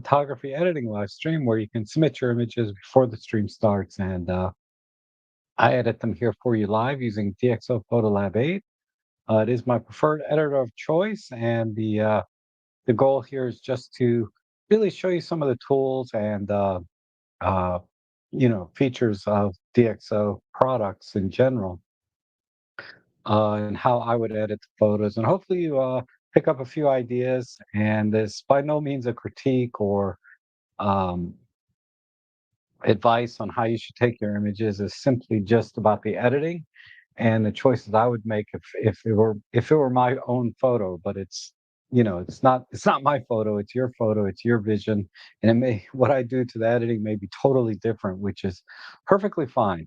photography editing live stream where you can submit your images before the stream starts, and I edit them here for you live using DxO Photolab 8. It is my preferred editor of choice, and the goal here is just to really show you some of the tools and uh, features of DxO products in general, and how I would edit the photos, and hopefully you pick up a few ideas. And this by no means a critique or um, advice on how you should take your images. Is simply just about the editing and the choices I would make if it were my own photo. But it's not my photo, it's your photo, it's your vision, and it may what I do to the editing may be totally different, which is perfectly fine.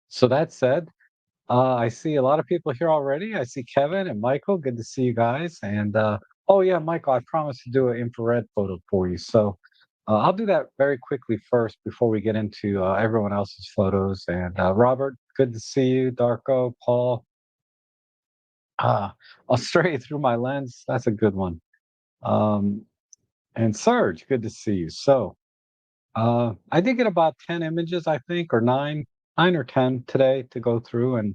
So that said, I see a lot of people here already. I see Kevin and Michael. Good to see you guys. And oh yeah, Michael, I promised to do an infrared photo for you. So I'll do that very quickly first before we get into everyone else's photos. And Robert, good to see you. Darko, Paul, I'll stray through my lens. That's a good one. Um, and Serge, good to see you. So I did get about 10 images, I think, or nine or 10 today to go through. And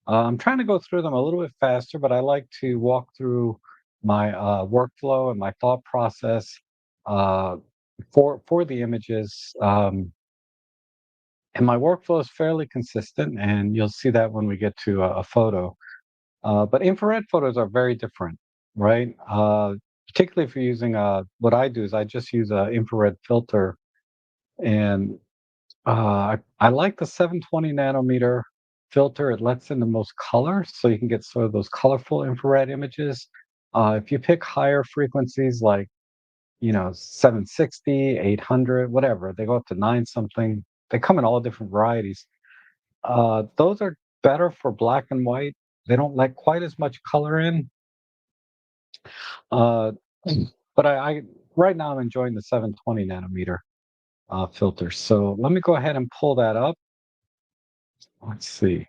I'm trying to go through them a little bit faster, but I like to walk through my workflow and my thought process uh, for the images. And my workflow is fairly consistent, and you'll see that when we get to a photo. But infrared photos are very different, right? Particularly if you're using what I do is I just use an infrared filter, and I like the 720 nanometer filter. It lets in the most color, so you can get sort of those colorful infrared images. If you pick higher frequencies like 760, 800, whatever, they go up to nine something. They come in all different varieties. Those are better for black and white. They don't let quite as much color in. Uh, but I right now I'm enjoying the 720 nanometer filter. So let me go ahead and pull that up. Let's see.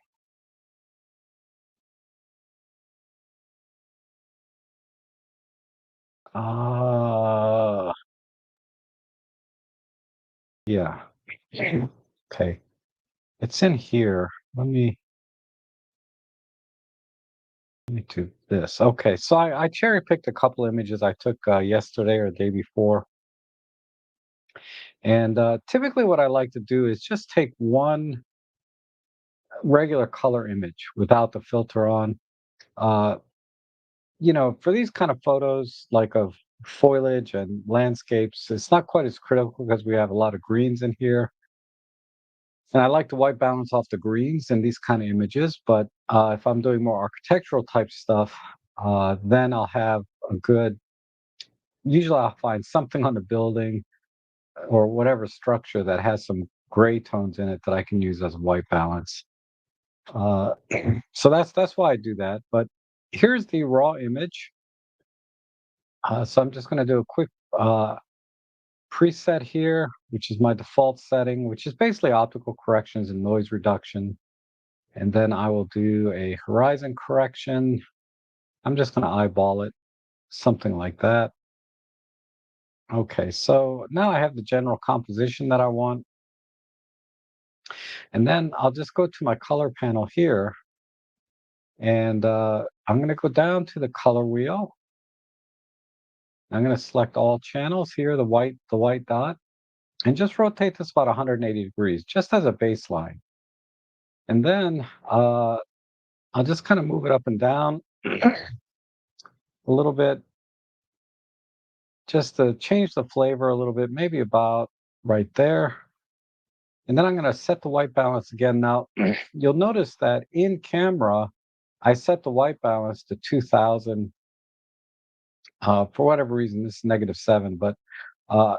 Uh, yeah. Okay. It's in here. Let me do this. Okay. So I cherry picked a couple images I took yesterday or the day before. And typically what I like to do is just take one regular color image without the filter on. Uh, for these kind of photos, like of foliage and landscapes, it's not quite as critical because we have a lot of greens in here. And I like to white balance off the greens in these kind of images, but if I'm doing more architectural type stuff, then I'll have a good, usually I'll find something on the building or whatever structure that has some gray tones in it that I can use as a white balance. Uh, so that's why I do that. But here's the raw image. So I'm just going to do a quick preset here, which is my default setting, which is basically optical corrections and noise reduction. And then I will do a horizon correction. I'm just going to eyeball it, something like that. Okay, so now I have the general composition that I want. And then I'll just go to my color panel here. And I'm going to go down to the color wheel. I'm going to select all channels here, the white dot, and just rotate this about 180 degrees, just as a baseline. And then I'll just kind of move it up and down a little bit, just to change the flavor a little bit, maybe about right there. And then I'm going to set the white balance again. Now, you'll notice that in camera, I set the white balance to 2000. For whatever reason, this is -7, but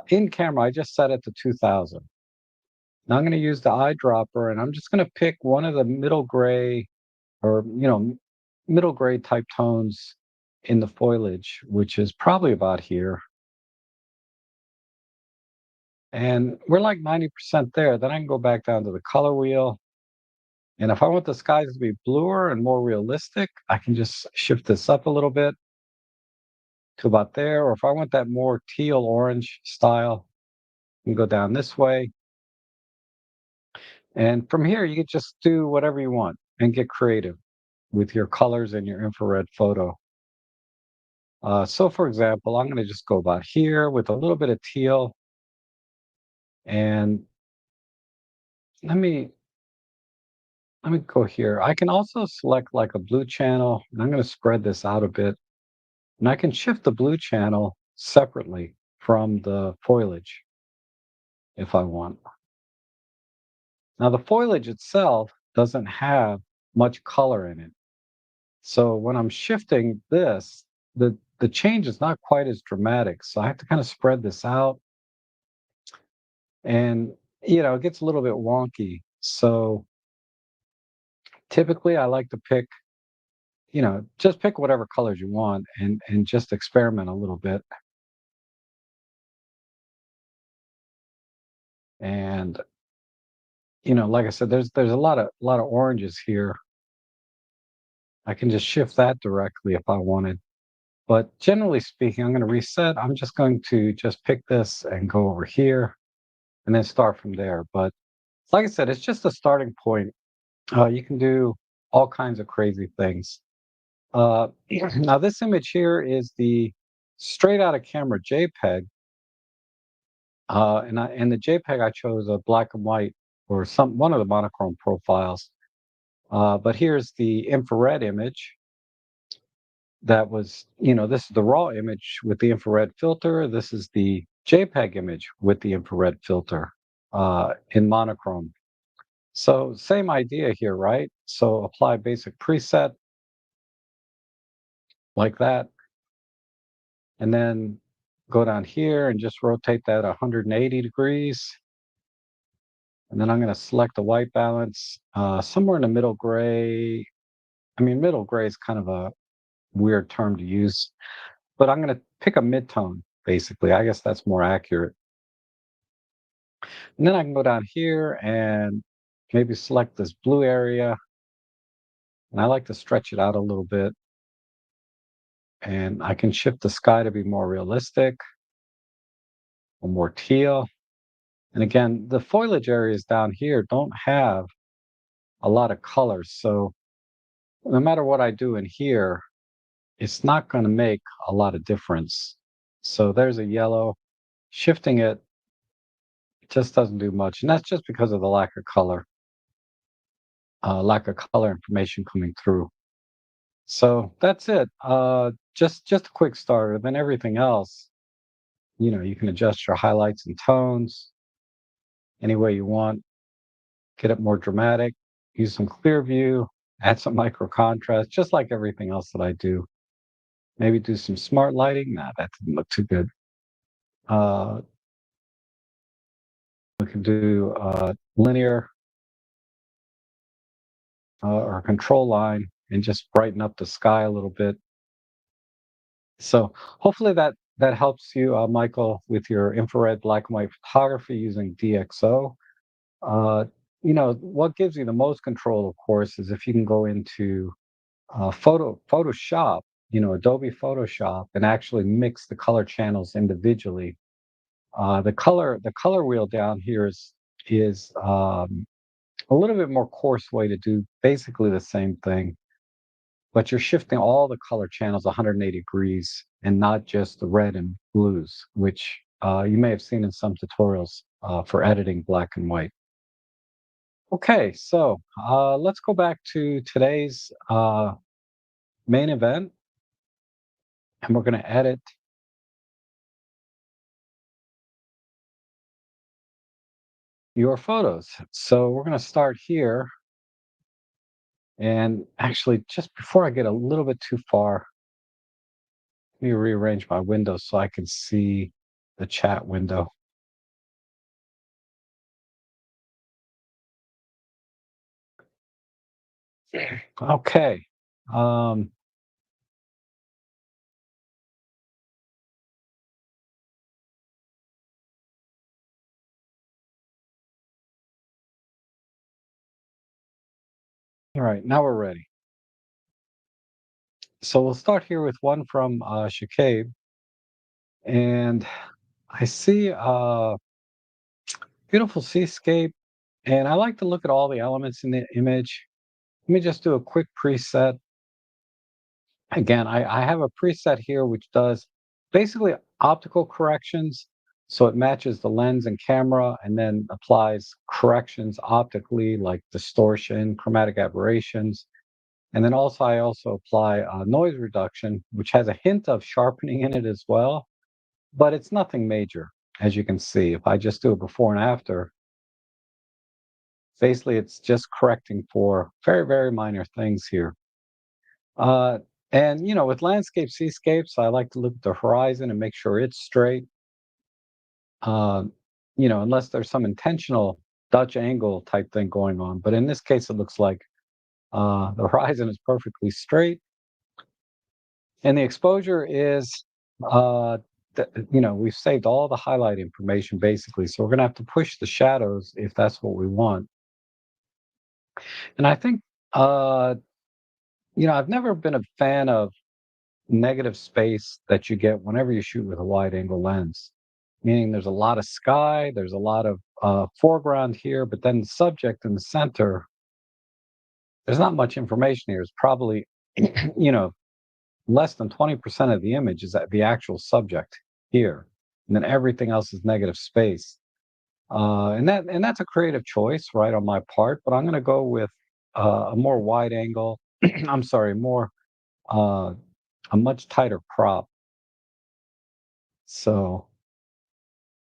in camera, I just set it to 2000. Now I'm going to use the eyedropper, and I'm just going to pick one of the middle gray or, middle gray type tones in the foliage, which is probably about here. And we're like 90% there. Then I can go back down to the color wheel. And if I want the skies to be bluer and more realistic, I can just shift this up a little bit. to about there. Or if I want that more teal orange style, you can go down this way. And from here, you can just do whatever you want and get creative with your colors and your infrared photo. So for example, I'm going to just go about here with a little bit of teal, and let me let me go here. I can also select like a blue channel, and I'm going to spread this out a bit, and I can shift the blue channel separately from the foliage if I want. Now the foliage itself doesn't have much color in it. So when I'm shifting this, the change is not quite as dramatic. So I have to kind of spread this out, and it gets a little bit wonky. So typically I like to pick, just pick whatever colors you want and just experiment a little bit. And like I said, there's a lot of oranges here. I can just shift that directly if I wanted. But generally speaking, I'm going to reset. I'm just going to just pick this and go over here and then start from there. But like I said, it's just a starting point. You can do all kinds of crazy things. Now, this image here is the straight out of camera JPEG, and the JPEG I chose a black and white or one of the monochrome profiles. But here's the infrared image. That was, this is the raw image with the infrared filter. This is the JPEG image with the infrared filter in monochrome. So same idea here, right? So apply basic preset like that, and then go down here and just rotate that 180 degrees. And then I'm going to select the white balance somewhere in the middle gray. I mean, middle gray is kind of a weird term to use, but I'm going to pick a mid-tone, basically. I guess that's more accurate. And then I can go down here and maybe select this blue area. And I like to stretch it out a little bit. And I can shift the sky to be more realistic or more teal. And again, the foliage areas down here don't have a lot of colors. So no matter what I do in here, it's not going to make a lot of difference. So there's a yellow. Shifting it just doesn't do much. And that's just because of the lack of color information coming through. So that's it. Just a quick starter. Then everything else, you can adjust your highlights and tones any way you want. Get it more dramatic. Use some clear view. Add some micro contrast, just like everything else that I do. Maybe do some smart lighting. Nah, that didn't look too good. Uh, we can do linear or control line and just brighten up the sky a little bit. So hopefully that helps you, Michael, with your infrared black and white photography using DxO. Uh, what gives you the most control, of course, is if you can go into Photoshop, Adobe Photoshop, and actually mix the color channels individually. The color wheel down here is a little bit more coarse way to do basically the same thing, but you're shifting all the color channels 180 degrees and not just the red and blues, which you may have seen in some tutorials for editing black and white. Okay, so let's go back to today's main event, and we're going to edit your photos. So we're going to start here. And actually, just before I get a little bit too far, let me rearrange my window so I can see the chat window. Okay. Um, all right, now we're ready. So we'll start here with one from Seascape. And I see a beautiful seascape, and I like to look at all the elements in the image. Let me just do a quick preset. Again, I have a preset here which does basically optical corrections. So it matches the lens and camera and then applies corrections optically like distortion, chromatic aberrations. And then also I also apply noise reduction, which has a hint of sharpening in it as well, but it's nothing major. As you can see, if I just do a before and after, basically it's just correcting for very, very minor things here. Uh, and with landscape seascapes, I like to look at the horizon and make sure it's straight. Uh, unless there's some intentional Dutch angle type thing going on. But in this case, it looks like the horizon is perfectly straight, and the exposure is, we've saved all the highlight information basically. So we're going to have to push the shadows if that's what we want. And I think, uh, I've never been a fan of negative space that you get whenever you shoot with a wide angle lens. Meaning there's a lot of sky, there's a lot of foreground here, but then the subject in the center, there's not much information here. It's probably, you know, less than 20% of the image is the actual subject here. And then everything else is negative space. And that's a creative choice, right, on my part, but I'm going to go with a more wide angle. I'm sorry, more uh, a much tighter crop. So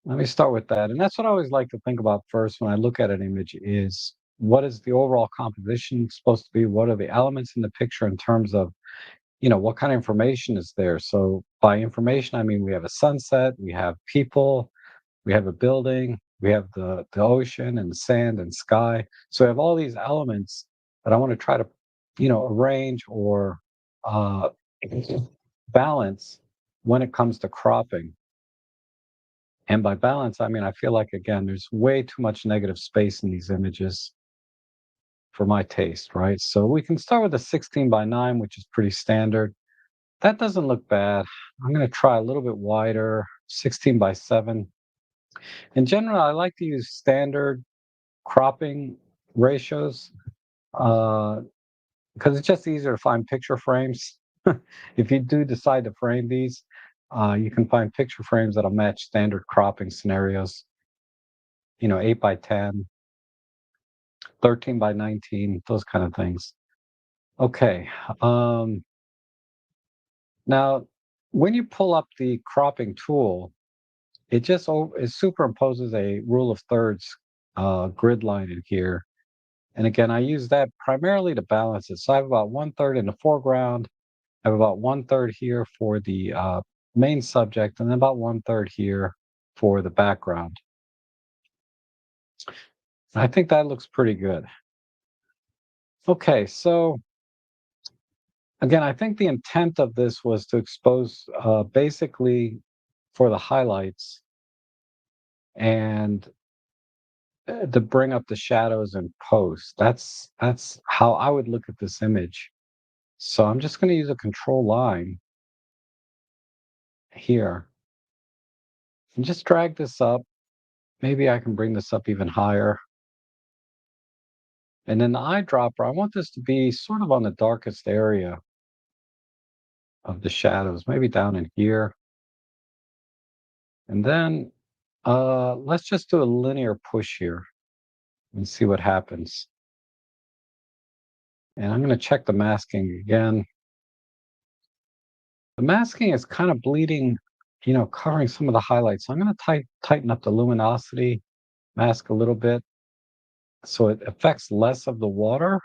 let me start with that. And that's what I always like to think about first when I look at an image is what is the overall composition supposed to be? What are the elements in the picture in terms of, what kind of information is there? So by information, I mean we have a sunset, we have people, we have a building, we have the ocean and the sand and sky. So I have all these elements that I want to try to, arrange or uh, balance when it comes to cropping. And by balance, I mean, I feel like, again, there's way too much negative space in these images for my taste, right? So we can start with a 16 by 9, which is pretty standard. That doesn't look bad. I'm going to try a little bit wider, 16 by 7. In general, I like to use standard cropping ratios because it's just easier to find picture frames. If you do decide to frame these, you can find picture frames that'll match standard cropping scenarios, 8 by 10, 13 by 19, those kind of things. Okay. Um, Now, when you pull up the cropping tool, it superimposes a rule of thirds grid line in here. And again, I use that primarily to balance it. So I have about one third in the foreground. I have about one third here for the main subject, and then about one third here for the background. I think that looks pretty good. Okay, so again, I think the intent of this was to expose basically for the highlights and to bring up the shadows in post. That's how I would look at this image. So I'm just going to use a control line here and just drag this up. Maybe I can bring this up even higher. And then the eyedropper, I want this to be sort of on the darkest area of the shadows, maybe down in here. And then let's just do a linear push here and see what happens. And I'm going to check the masking again. The masking is kind of bleeding, covering some of the highlights. So I'm going to tighten up the luminosity mask a little bit so it affects less of the water.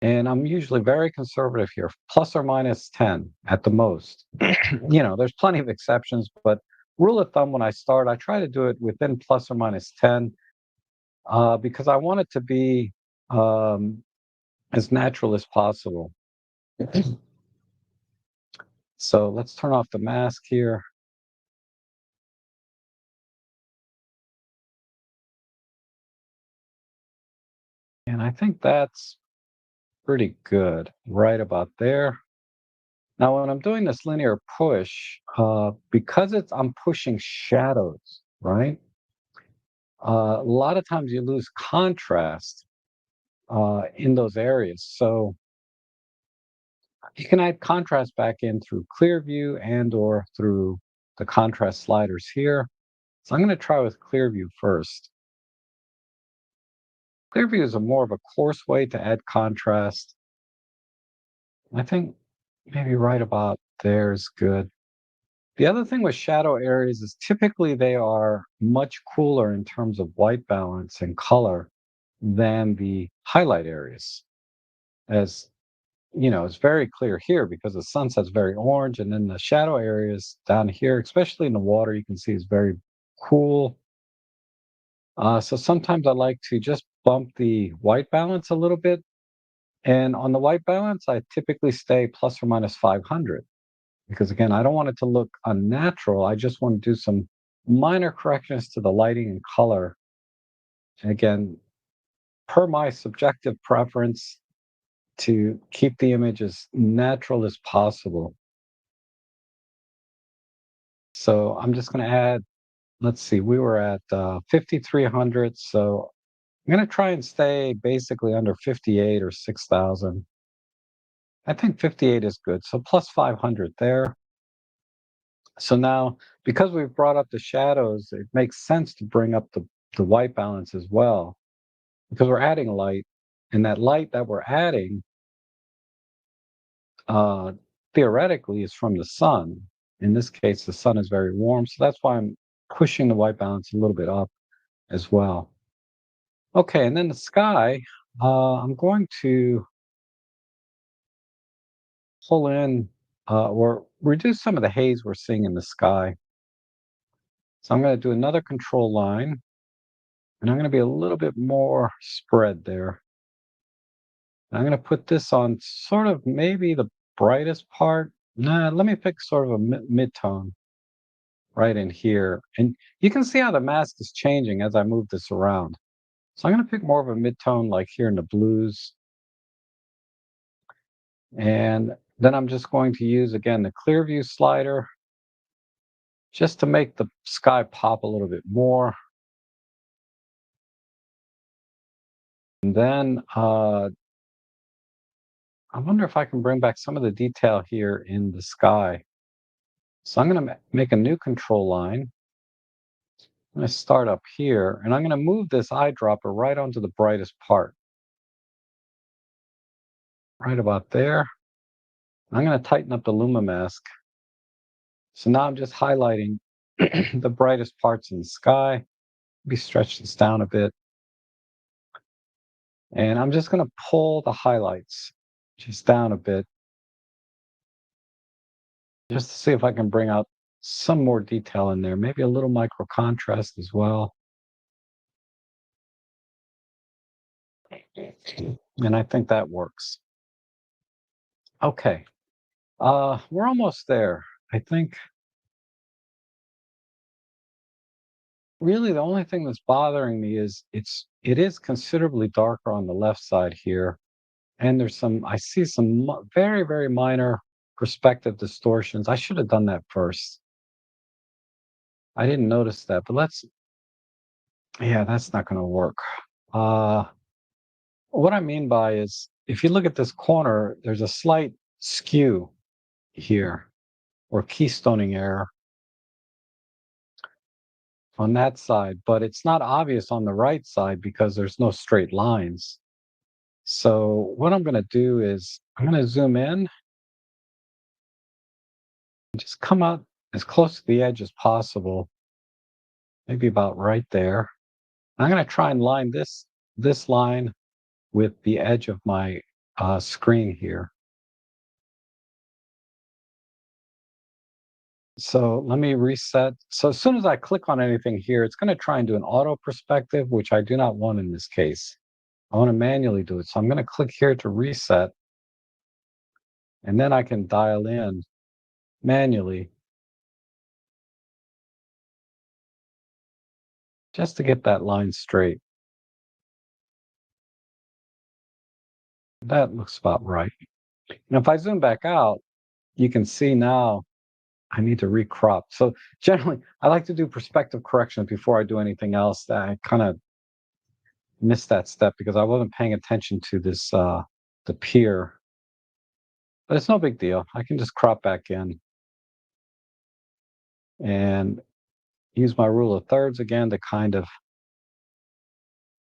And I'm usually very conservative here, plus or minus 10 at the most. There's plenty of exceptions, but rule of thumb when I start, I try to do it within plus or minus 10 because I want it to be um, as natural as possible. So let's turn off the mask here. And I think that's pretty good, right about there. Now, when I'm doing this linear push, because I'm pushing shadows, right? A lot of times you lose contrast in those areas. So you can add contrast back in through clear view and or through the contrast sliders here. So I'm going to try with clear view first. Clear view is a more of a coarse way to add contrast. I think maybe right about there is good. The other thing with shadow areas is typically they are much cooler in terms of white balance and color than the highlight areas. As you know, it's very clear here because the sunset's very orange, and then the shadow areas down here, especially in the water, you can see is very cool. So sometimes I like to just bump the white balance a little bit. And on the white balance, I typically stay plus or minus 500 because, again, I don't want it to look unnatural. I just want to do some minor corrections to the lighting and color. And again, per my subjective preference, to keep the image as natural as possible. So I'm just going to add, let's see, we were at 5,300. So I'm going to try and stay basically under 58 or 6,000. I think 58 is good. So plus 500 there. So now, because we've brought up the shadows, it makes sense to bring up the white balance as well, because we're adding light. And that light that we're adding, uh, theoretically, is from the sun. In this case, the sun is very warm. So that's why I'm pushing the white balance a little bit up as well. Okay, and then the sky, I'm going to pull in or reduce some of the haze we're seeing in the sky. So I'm going to do another control line, and I'm going to be a little bit more spread there. I'm going to put this on sort of maybe the brightest part. Nah, let me pick sort of a mid-tone right in here. And you can see how the mask is changing as I move this around. So I'm going to pick more of a mid-tone like here in the blues. And then I'm just going to use, again, the clear view slider just to make the sky pop a little bit more. And then I wonder if I can bring back some of the detail here in the sky. So I'm going to make a new control line. I'm going to start up here, and I'm going to move this eyedropper right onto the brightest part. Right about there. I'm going to tighten up the Luma mask. So now I'm just highlighting the brightest parts in the sky. Maybe stretch this down a bit. And I'm just going to pull the highlights just down a bit, just to see if I can bring out some more detail in there. Maybe a little micro contrast as well. And I think that works. Okay. We're almost there. I think really the only thing that's bothering me is it is considerably darker on the left side here. And I see some very, very minor perspective distortions. I should have done that first. I didn't notice that, but yeah, that's not going to work. Uh, what I mean by is if you look at this corner, there's a slight skew here or keystoning error on that side, but it's not obvious on the right side because there's no straight lines. So what I'm going to do is I'm going to zoom in and just come out as close to the edge as possible, maybe about right there. I'm going to try and line this line with the edge of my screen here. So let me reset. So as soon as I click on anything here, it's going to try and do an auto perspective, which I do not want in this case. I want to manually do it. So I'm going to click here to reset, and then I can dial in manually just to get that line straight. That looks about right. And if I zoom back out, you can see now I need to recrop. So generally, I like to do perspective corrections before I do anything else. That I kind of missed that step because I wasn't paying attention to this the pier. But it's no big deal. I can just crop back in and use my rule of thirds again to kind of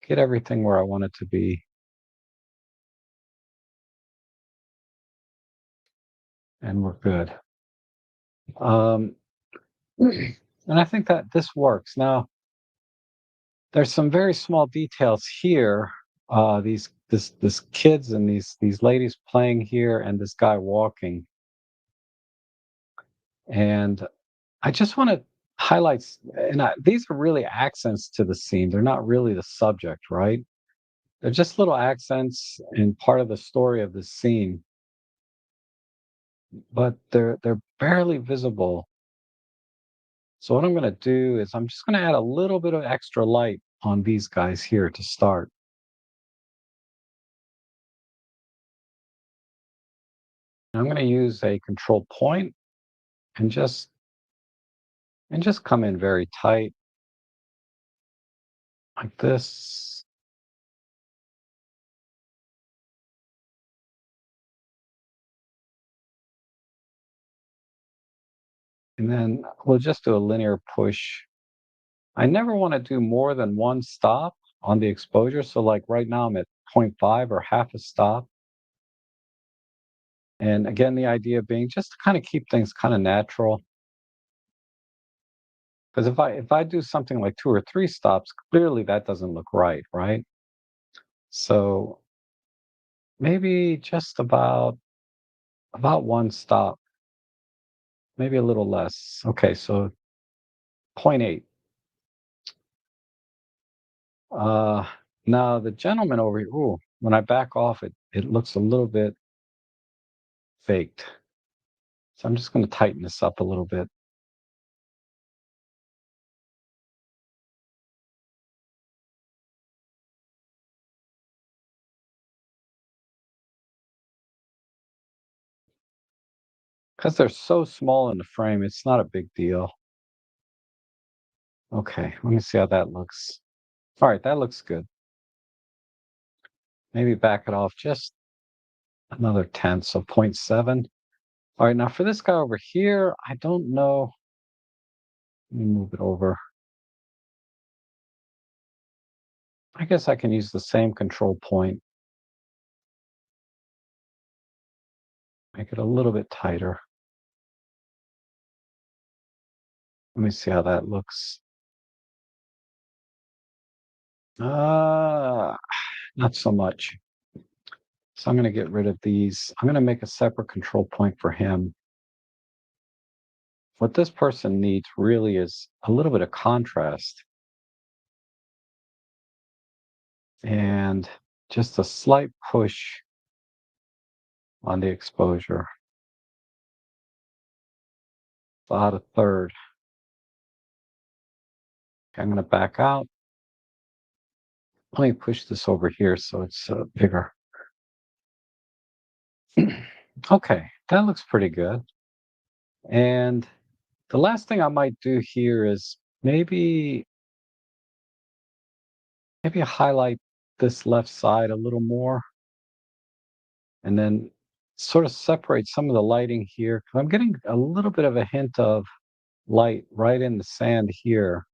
get everything where I want it to be. And we're good. Um, and I think that this works. Now, there's some very small details here. This kids and these ladies playing here, and this guy walking. And I just want to highlight, these are really accents to the scene. They're not really the subject, right? They're just little accents and part of the story of the scene, but they're barely visible. So what I'm going to do is I'm just going to add a little bit of extra light on these guys here to start. I'm going to use a control point and just come in very tight like this. And then we'll just do a linear push. I never want to do more than one stop on the exposure. So like right now I'm at 0.5 or half a stop. And again, the idea being just to kind of keep things kind of natural. Because if I do something like 2 or 3 stops, clearly that doesn't look right, right? So maybe just about one stop, maybe a little less. Okay, so zero point 0.8. Uh, now the gentleman over here, ooh, when I back off, it looks a little bit faked. So I'm just going to tighten this up a little bit. Because they're so small in the frame, it's not a big deal. Okay, let me see how that looks. All right, that looks good. Maybe back it off just another 10, so 0.7. All right, now for this guy over here, I don't know. Let me move it over. I guess I can use the same control point. Make it a little bit tighter. Let me see how that looks. Ah, not so much. So I'm going to get rid of these. I'm going to make a separate control point for him. What this person needs really is a little bit of contrast and just a slight push on the exposure. About a third. Okay, I'm going to back out. Let me push this over here so it's bigger. Okay, that looks pretty good. And the last thing I might do here is maybe highlight this left side a little more and then sort of separate some of the lighting here. 'Cause I'm getting a little bit of a hint of light right in the sand here.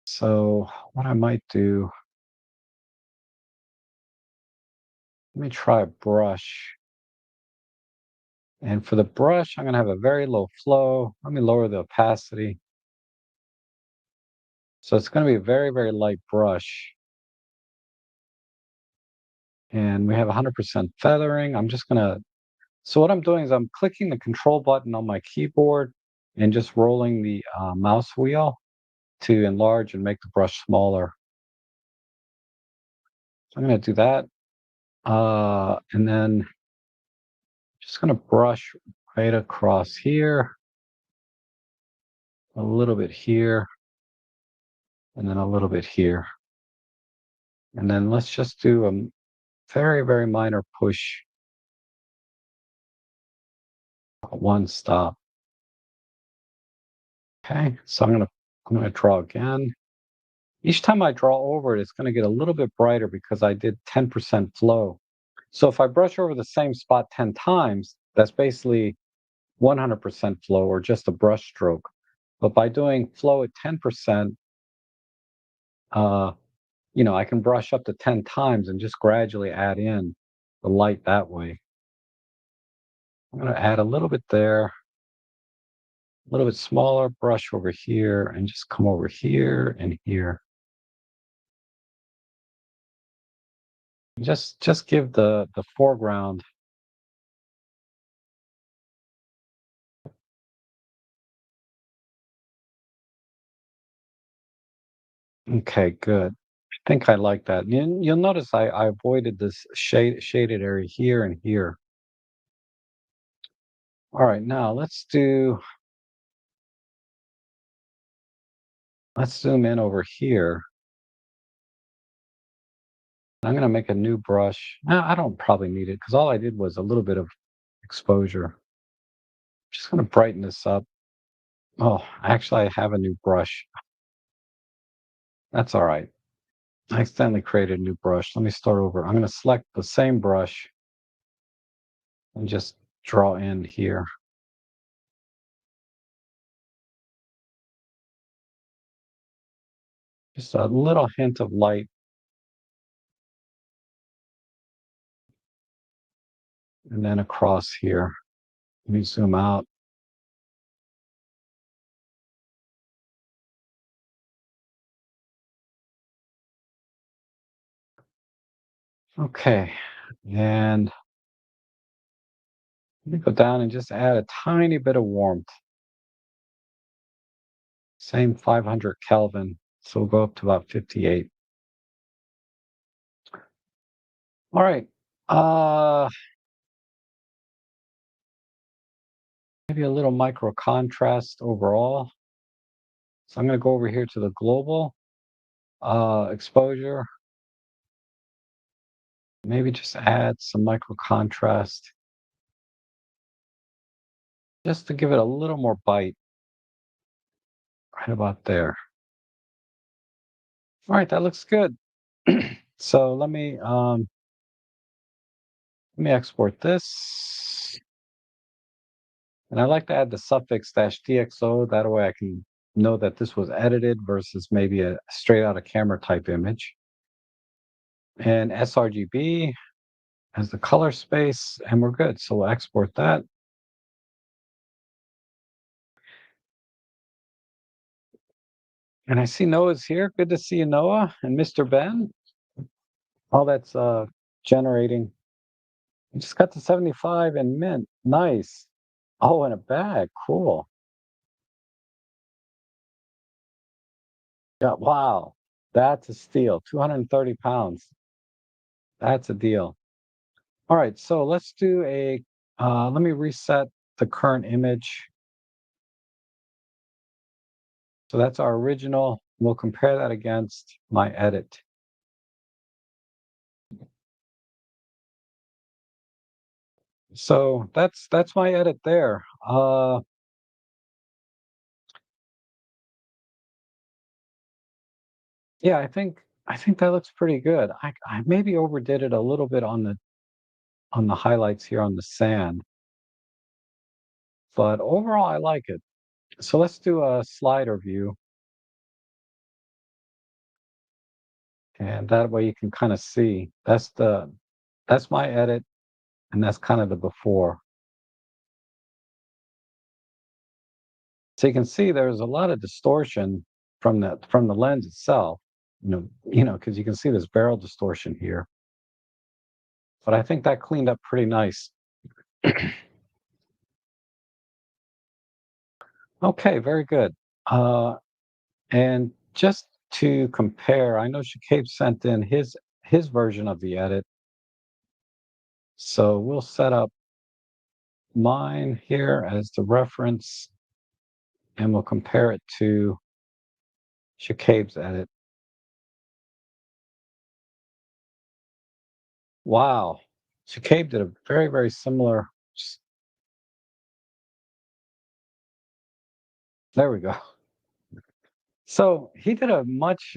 So what I might do, let me try a brush. And for the brush, I'm going to have a very low flow. Let me lower the opacity. So it's going to be a very, very light brush. And we have 100% feathering. So what I'm doing is I'm clicking the control button on my keyboard and just rolling the mouse wheel to enlarge and make the brush smaller. So I'm going to do that. And then just going to brush right across here, a little bit here, and then a little bit here. And then let's just do a very, very minor push one stop. Okay, so I'm gonna draw again. Each time I draw over it, it's gonna get a little bit brighter because I did 10% flow. So if I brush over the same spot 10 times, that's basically 100% flow or just a brush stroke. But by doing flow at 10%, uh, I can brush up to 10 times and just gradually add in the light that way. I'm gonna add a little bit there, a little bit smaller brush over here, and just come over here and here. Just give the foreground. Okay, good. I think I like that. You'll notice I avoided this shaded area here and here. All right, now let's zoom in over here. I'm gonna make a new brush. I don't probably need it because all I did was a little bit of exposure. Just gonna brighten this up. Oh, actually, I have a new brush. That's all right. I accidentally created a new brush. Let me start over. I'm gonna select the same brush and just draw in here. Just a little hint of light, and then across here. Let me zoom out. Okay, and let me go down and just add a tiny bit of warmth. Same 500 Kelvin, so we'll go up to about 58. All right. Uh, Maybe a little micro contrast overall. So I'm going to go over here to the global exposure. Maybe just add some micro contrast just to give it a little more bite right about there. All right, that looks good. So let me export this. And I like to add the suffix -DxO. That way I can know that this was edited versus maybe a straight out of camera type image. And sRGB as the color space, and we're good. So we'll export that. And I see Noah's here. Good to see you, Noah, and Mr. Ben. All that's generating. We just got to 75 and mint. Nice. Oh, in a bag. Cool. Yeah, wow. That's a steal. 230 pounds. That's a deal. All right, so let's do let me reset the current image. So that's our original. We'll compare that against my edit. So that's my edit there. Yeah, I think that looks pretty good. I maybe overdid it a little bit on the highlights here on the sand, but overall I like it. So let's do a slider view, and that way you can kind of see that's my edit, and that's kind of the before. So you can see there's a lot of distortion from the lens itself, because you can see this barrel distortion here. But I think that cleaned up pretty nice. Okay, very good. Uh, and just to compare, I know Shacabe sent in his version of the edit. So we'll set up mine here as the reference, and we'll compare it to Shacabe's edit. Wow. Shacabe did a very, very similar There we go. So he did a much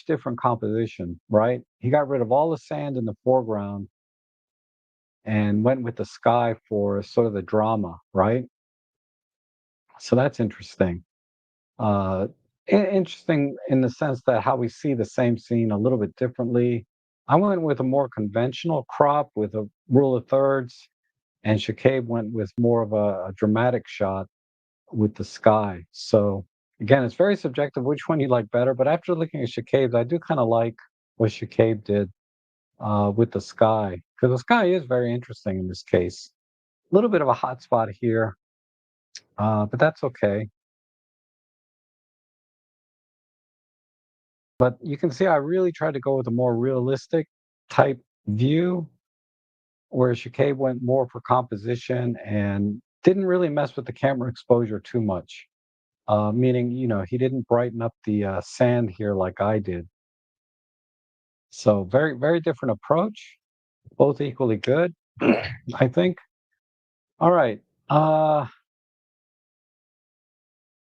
different composition, right? He got rid of all the sand in the foreground and went with the sky for sort of the drama, right? So that's interesting. Uh, Interesting in the sense that how we see the same scene a little bit differently. I went with a more conventional crop with a rule of thirds, and Shakib went with more of a dramatic shot with the sky. So again, it's very subjective which one you like better. But after looking at Shakib's, I do kind of like what Shakib did with the sky because the sky is very interesting in this case. A little bit of a hot spot here, but that's okay. But you can see I really tried to go with a more realistic type view, where Shakib went more for composition and didn't really mess with the camera exposure too much. Meaning, he didn't brighten up the sand here like I did. So very, very different approach, both equally good, I think. All right. Uh,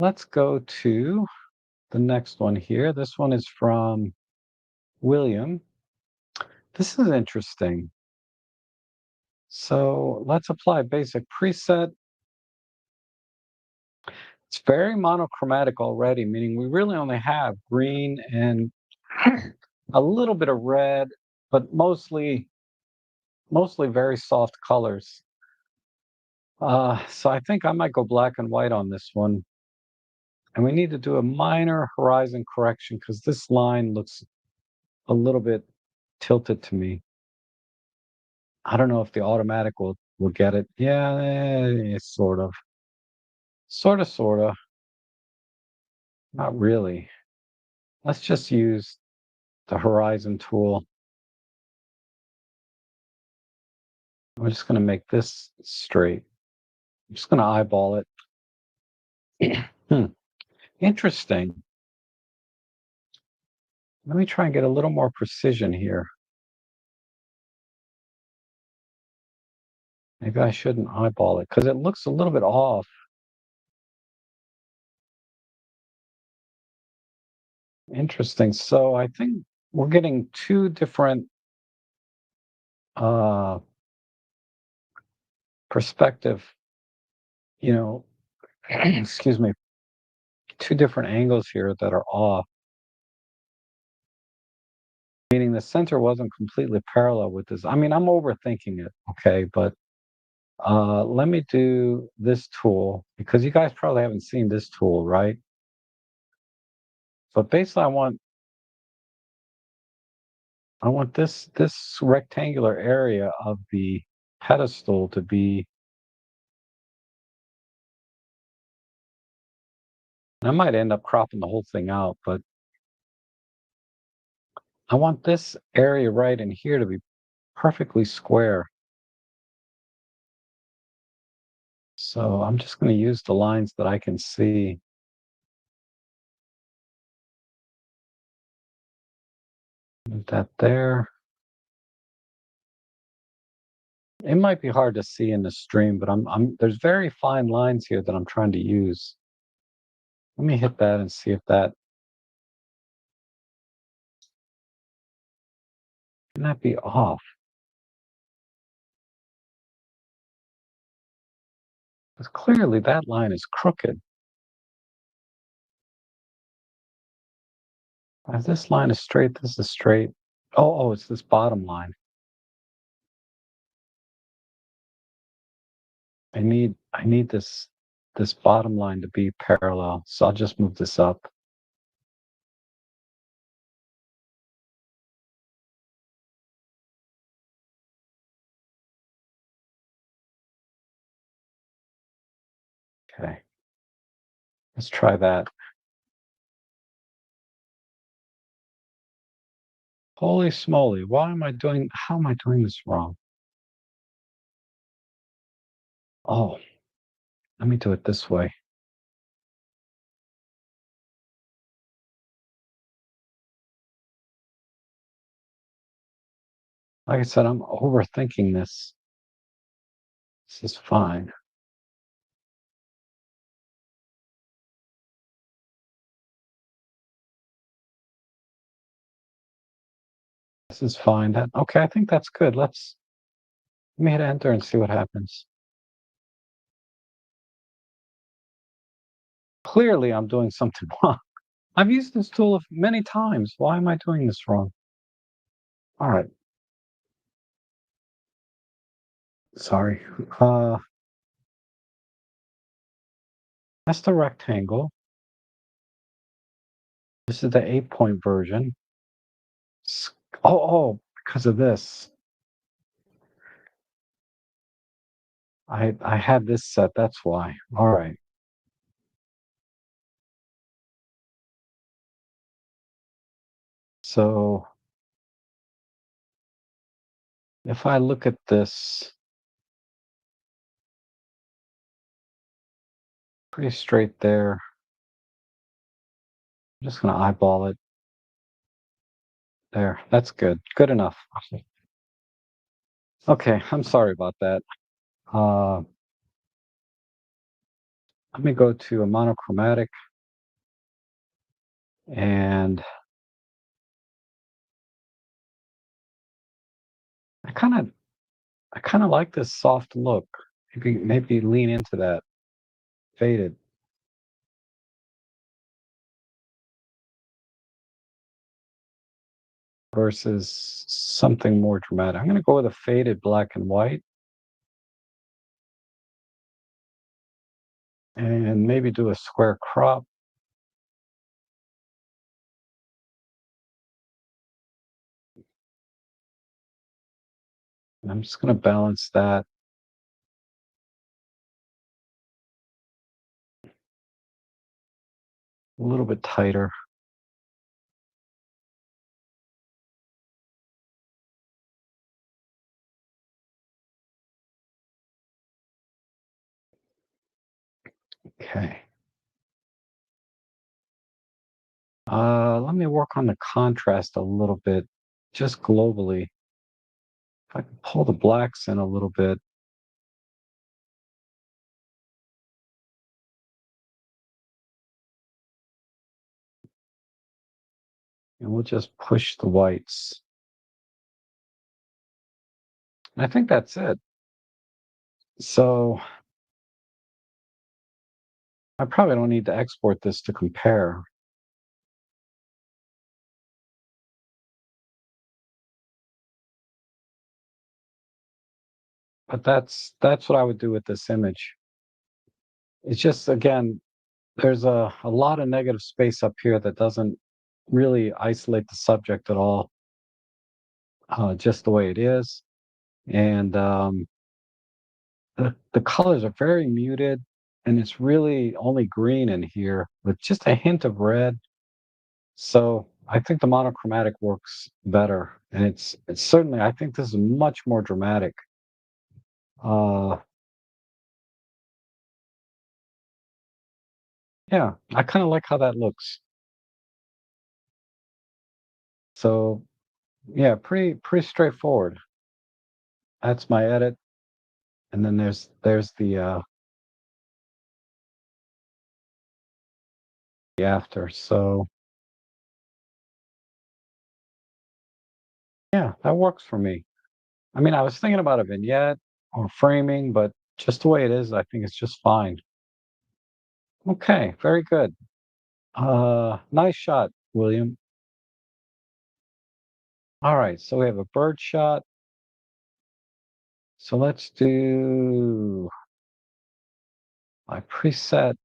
let's go to the next one here. This one is from William. This is interesting. So let's apply a basic preset. It's very monochromatic already, meaning we really only have green and a little bit of red, but mostly very soft colors. So I think I might go black and white on this one. And we need to do a minor horizon correction because this line looks a little bit tilted to me. I don't know if the automatic will get it. Yeah, sort of. Sort of. Not really. Let's just use the horizon tool. We're just going to make this straight. I'm just going to eyeball it. Hmm. Interesting. Let me try and get a little more precision here. Maybe I shouldn't eyeball it because it looks a little bit off. Interesting. So I think we're getting two different uh, perspective, you know, excuse me, two different angles here that are off, meaning the center wasn't completely parallel with this. I mean, I'm overthinking it, okay, but let me do this tool because you guys probably haven't seen this tool, right? But basically, I want this rectangular area of the pedestal to be. I might end up cropping the whole thing out, but I want this area right in here to be perfectly square. So I'm just going to use the lines that I can see. Move that there. It might be hard to see in the stream, but there's very fine lines here that I'm trying to use. Let me hit that and see if that can that be off. Because clearly that line is crooked. If this line is straight, this is straight. Oh, it's this bottom line. I need this bottom line to be parallel. So I'll just move this up. Okay. Let's try that. Holy smoly, how am I doing this wrong? Oh, let me do it this way. Like I said, I'm overthinking this. This is fine. This is fine. Okay, I think that's good. Let me hit enter and see what happens. Clearly, I'm doing something wrong. I've used this tool many times. Why am I doing this wrong? All right, sorry. Uh, that's the rectangle. This is the 8-point version. S- oh, because of this. I had this set, that's why. All right. So if I look at this, pretty straight there. I'm just gonna eyeball it. There, that's good. Good enough. Okay, I'm sorry about that. Uh, Let me go to a monochromatic and I kind of I kind of like this soft look. Maybe lean into that faded versus something more dramatic. I'm going to go with a faded black and white and maybe do a square crop. And I'm just going to balance that a little bit tighter. Okay. Let me work on the contrast a little bit, just globally. If I can pull the blacks in a little bit, and we'll just push the whites. And I think that's it. So I probably don't need to export this to compare, but that's what I would do with this image. It's just again, there's a lot of negative space up here that doesn't really isolate the subject at all, just the way it is. And the colors are very muted, and it's really only green in here with just a hint of red. So I think the monochromatic works better, and it's certainly I think this is much more dramatic. Uh, yeah, I kind of like how that looks. So yeah, pretty straightforward. That's my edit, and then there's the after. So yeah, that works for me. I mean, I was thinking about a vignette or framing, but just the way it is, I think it's just fine. Okay, very good. Nice shot, William. All right, so we have a bird shot. So let's do my preset,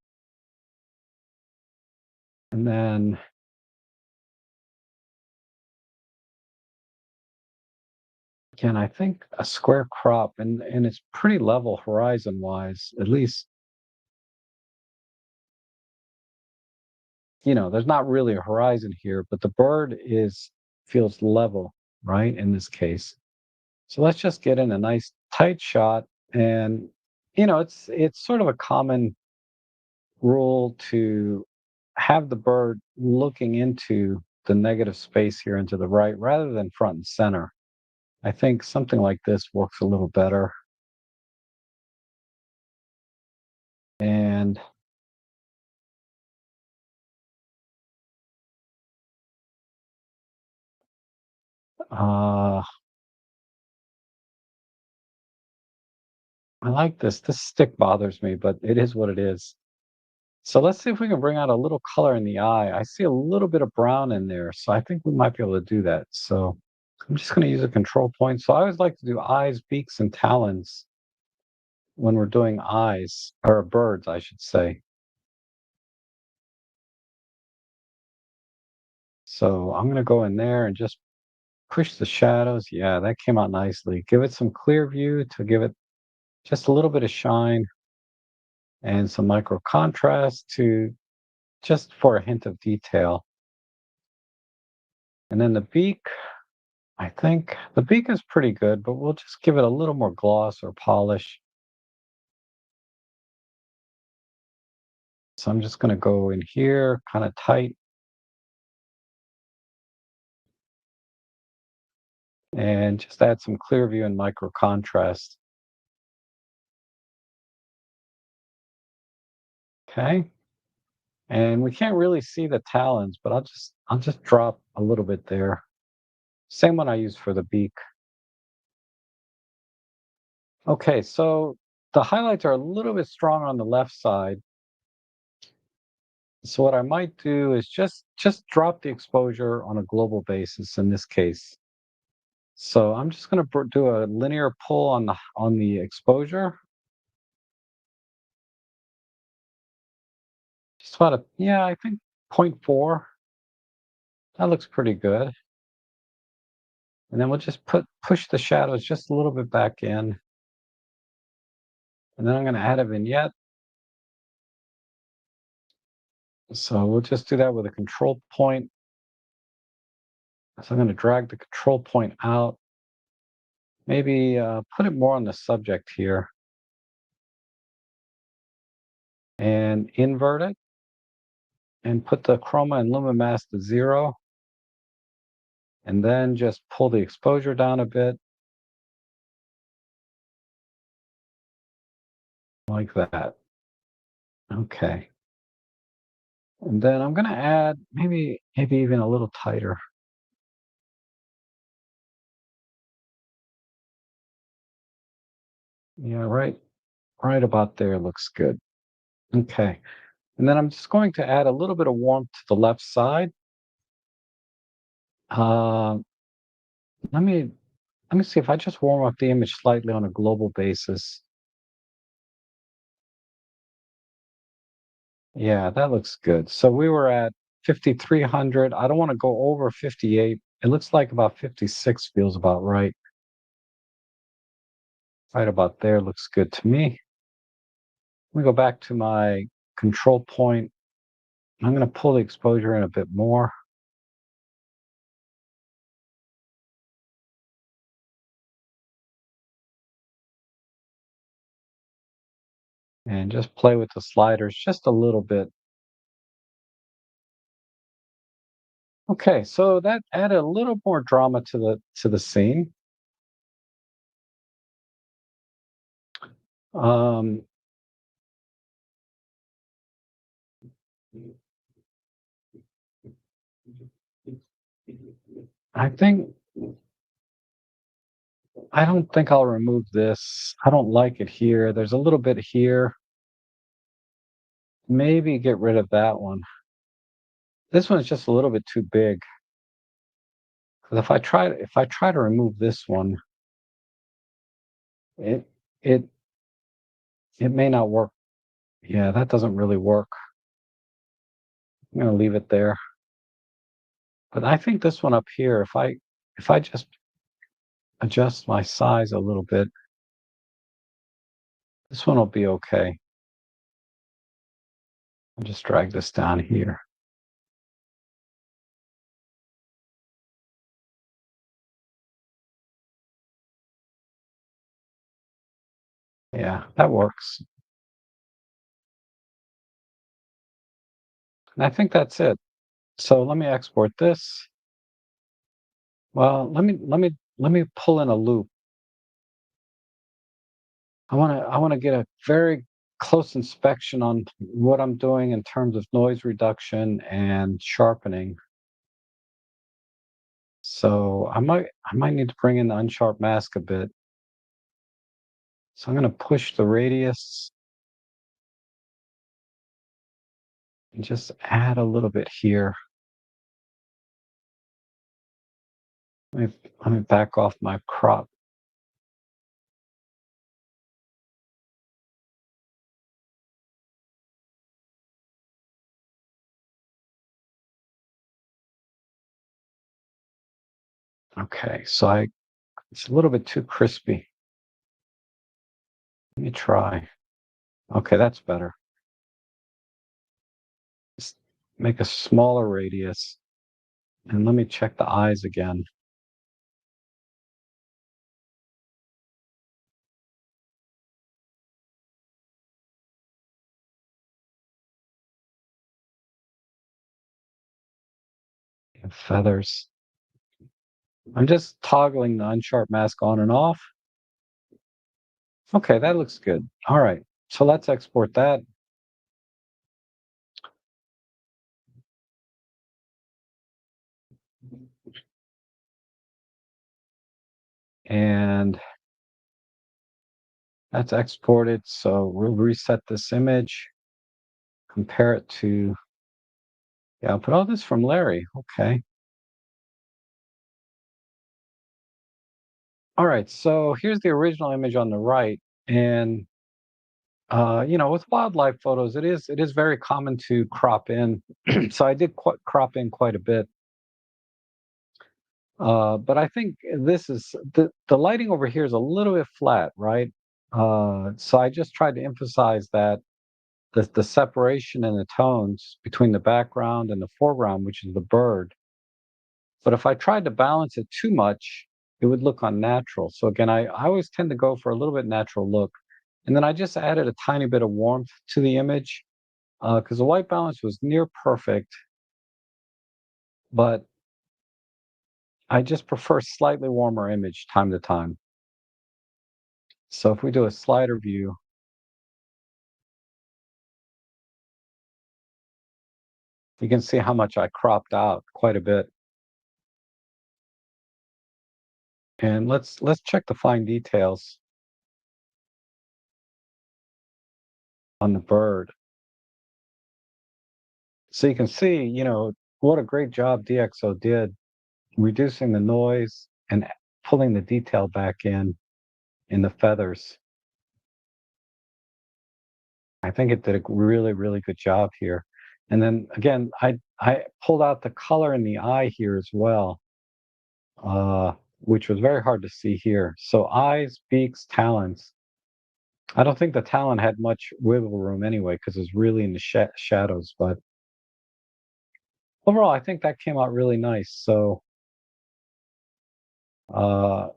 and then again, I think a square crop, and it's pretty level horizon wise. At least, there's not really a horizon here, but the bird is feels level, right? In this case. So let's just get in a nice tight shot, and it's sort of a common rule to have the bird looking into the negative space here into the right rather than front and center. I think something like this works a little better. And Uh, I like this. This stick bothers me, but it is what it is. So let's see if we can bring out a little color in the eye. I see a little bit of brown in there, so I think we might be able to do that. So I'm just going to use a control point. So I always like to do eyes, beaks, and talons when we're doing eyes, or birds, I should say. So I'm going to go in there and just push the shadows. Yeah, that came out nicely. Give it some clear view to give it just a little bit of shine and some micro contrast to just for a hint of detail. And then the beak, I think the beak is pretty good, but we'll just give it a little more gloss or polish. So I'm just going to go in here, kind of tight, and just add some clear view and micro contrast. Okay. And we can't really see the talons, but I'll just drop a little bit there. Same one I use for the beak. Okay, so the highlights are a little bit strong on the left side. So what I might do is just drop the exposure on a global basis in this case. So I'm just going to do a linear pull on the exposure. Just about yeah, I think zero 0.4. That looks pretty good. And then we'll just push the shadows just a little bit back in. And then I'm going to add a vignette. So we'll just do that with a control point. So I'm going to drag the control point out. Maybe put it more on the subject here and invert it and put the chroma and luma mask to 0. And then just pull the exposure down a bit like that. Okay. And then I'm going to add maybe even a little tighter. Yeah, right about there looks good. Okay. And then I'm just going to add a little bit of warmth to the left side. Uh, let me let me see if I just warm up the image slightly on a global basis. Yeah, that looks good. So we were at 5,300. I don't want to go over 58. It looks like about 56 feels about right. Right about there looks good to me. Let me go back to my control point. I'm going to pull the exposure in a bit more. And just play with the sliders just a little bit. Okay, so that added a little more drama to the scene. Um, I think I don't think I'll remove this. I don't like it here. There's a little bit here. Maybe get rid of that one. This one's just a little bit too big. Because if I try to remove this one, it it it may not work. Yeah, that doesn't really work. I'm gonna leave it there. But I think this one up here, if I just adjust my size a little bit, this one will be okay. I'll just drag this down here. Yeah, that works. And I think that's it. So let me export this. Well, let me pull in a loop. I want to get a very close inspection on what I'm doing in terms of noise reduction and sharpening. So I might need to bring in the unsharp mask a bit. So I'm going to push the radius and just add a little bit here. Let me back off my crop. Okay, so it's a little bit too crispy. Let me try. Okay, that's better. Just make a smaller radius. And let me check the eyes again. And feathers. I'm just toggling the unsharp mask on and off. Okay, that looks good. All right, so let's export that. And that's exported. So we'll reset this image, compare it to, yeah, I'll put all this from Larry. Okay. All right, so here's the original image on the right. And with wildlife photos, it is very common to crop in. So I did crop in quite a bit. But I think this is the lighting over here is a little bit flat, right? So I just tried to emphasize that the separation in the tones between the background and the foreground, which is the bird. But if I tried to balance it too much, it would look unnatural. So again, I always tend to go for a little bit natural look. And then I just added a tiny bit of warmth to the image because the white balance was near perfect, but I just prefer slightly warmer image time to time. So if we do a slider view, you can see how much I cropped out quite a bit. And let's check the fine details on the bird. So you can see, what a great job DxO did reducing the noise and pulling the detail back in the feathers. I think it did a really, really good job here. And then again, I pulled out the color in the eye here as well, which was very hard to see here. So eyes, beaks, talons. I don't think the talon had much wiggle room anyway because it's really in the shadows. But overall, I think that came out really nice. So uh,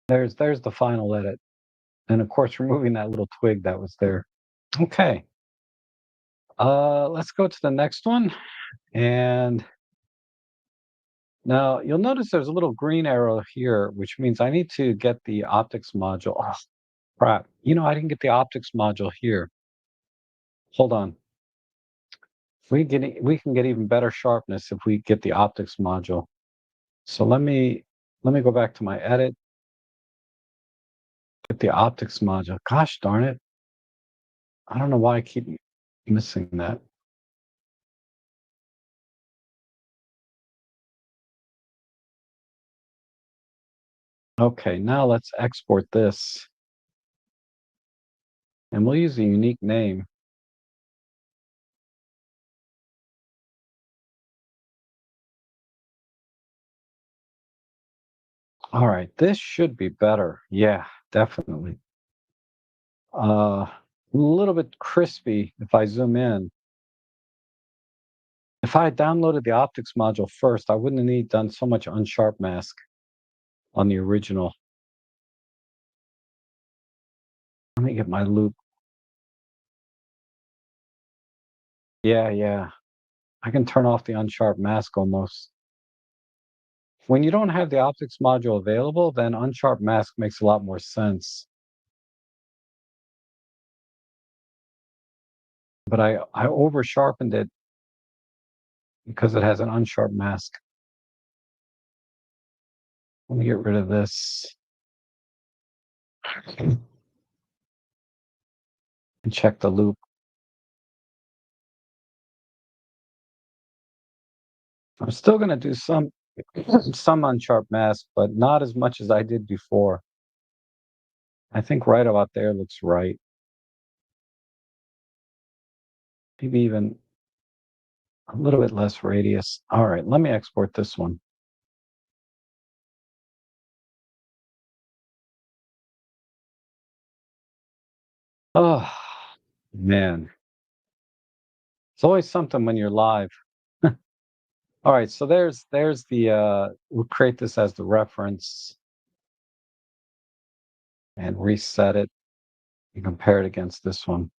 there's the final edit, and of course, removing that little twig that was there. Okay, let's go to the next one. And now you'll notice there's a little green arrow here, which means I need to get the optics module. Oh, crap! I didn't get the optics module here. Hold on. We can get even better sharpness if we get the optics module. So let me go back to my edit, get the optics module. Gosh darn it. I don't know why I keep missing that. Okay, now let's export this. And we'll use a unique name. All right, this should be better. Yeah, definitely. A little bit crispy if I zoom in. If I had downloaded the optics module first, I wouldn't have done so much unsharp mask on the original. Let me get my loop. Yeah, yeah. I can turn off the unsharp mask almost. When you don't have the optics module available, then unsharp mask makes a lot more sense. But I over sharpened it because it has an unsharp mask. Let me get rid of this and check the loop. I'm still going to do some unsharp mask, but not as much as I did before. I think right about there looks right. Maybe even a little bit less radius. All right, let me export this one. Oh, man. It's always something when you're live. All right, so there's the we'll create this as the reference and reset it and compare it against this one.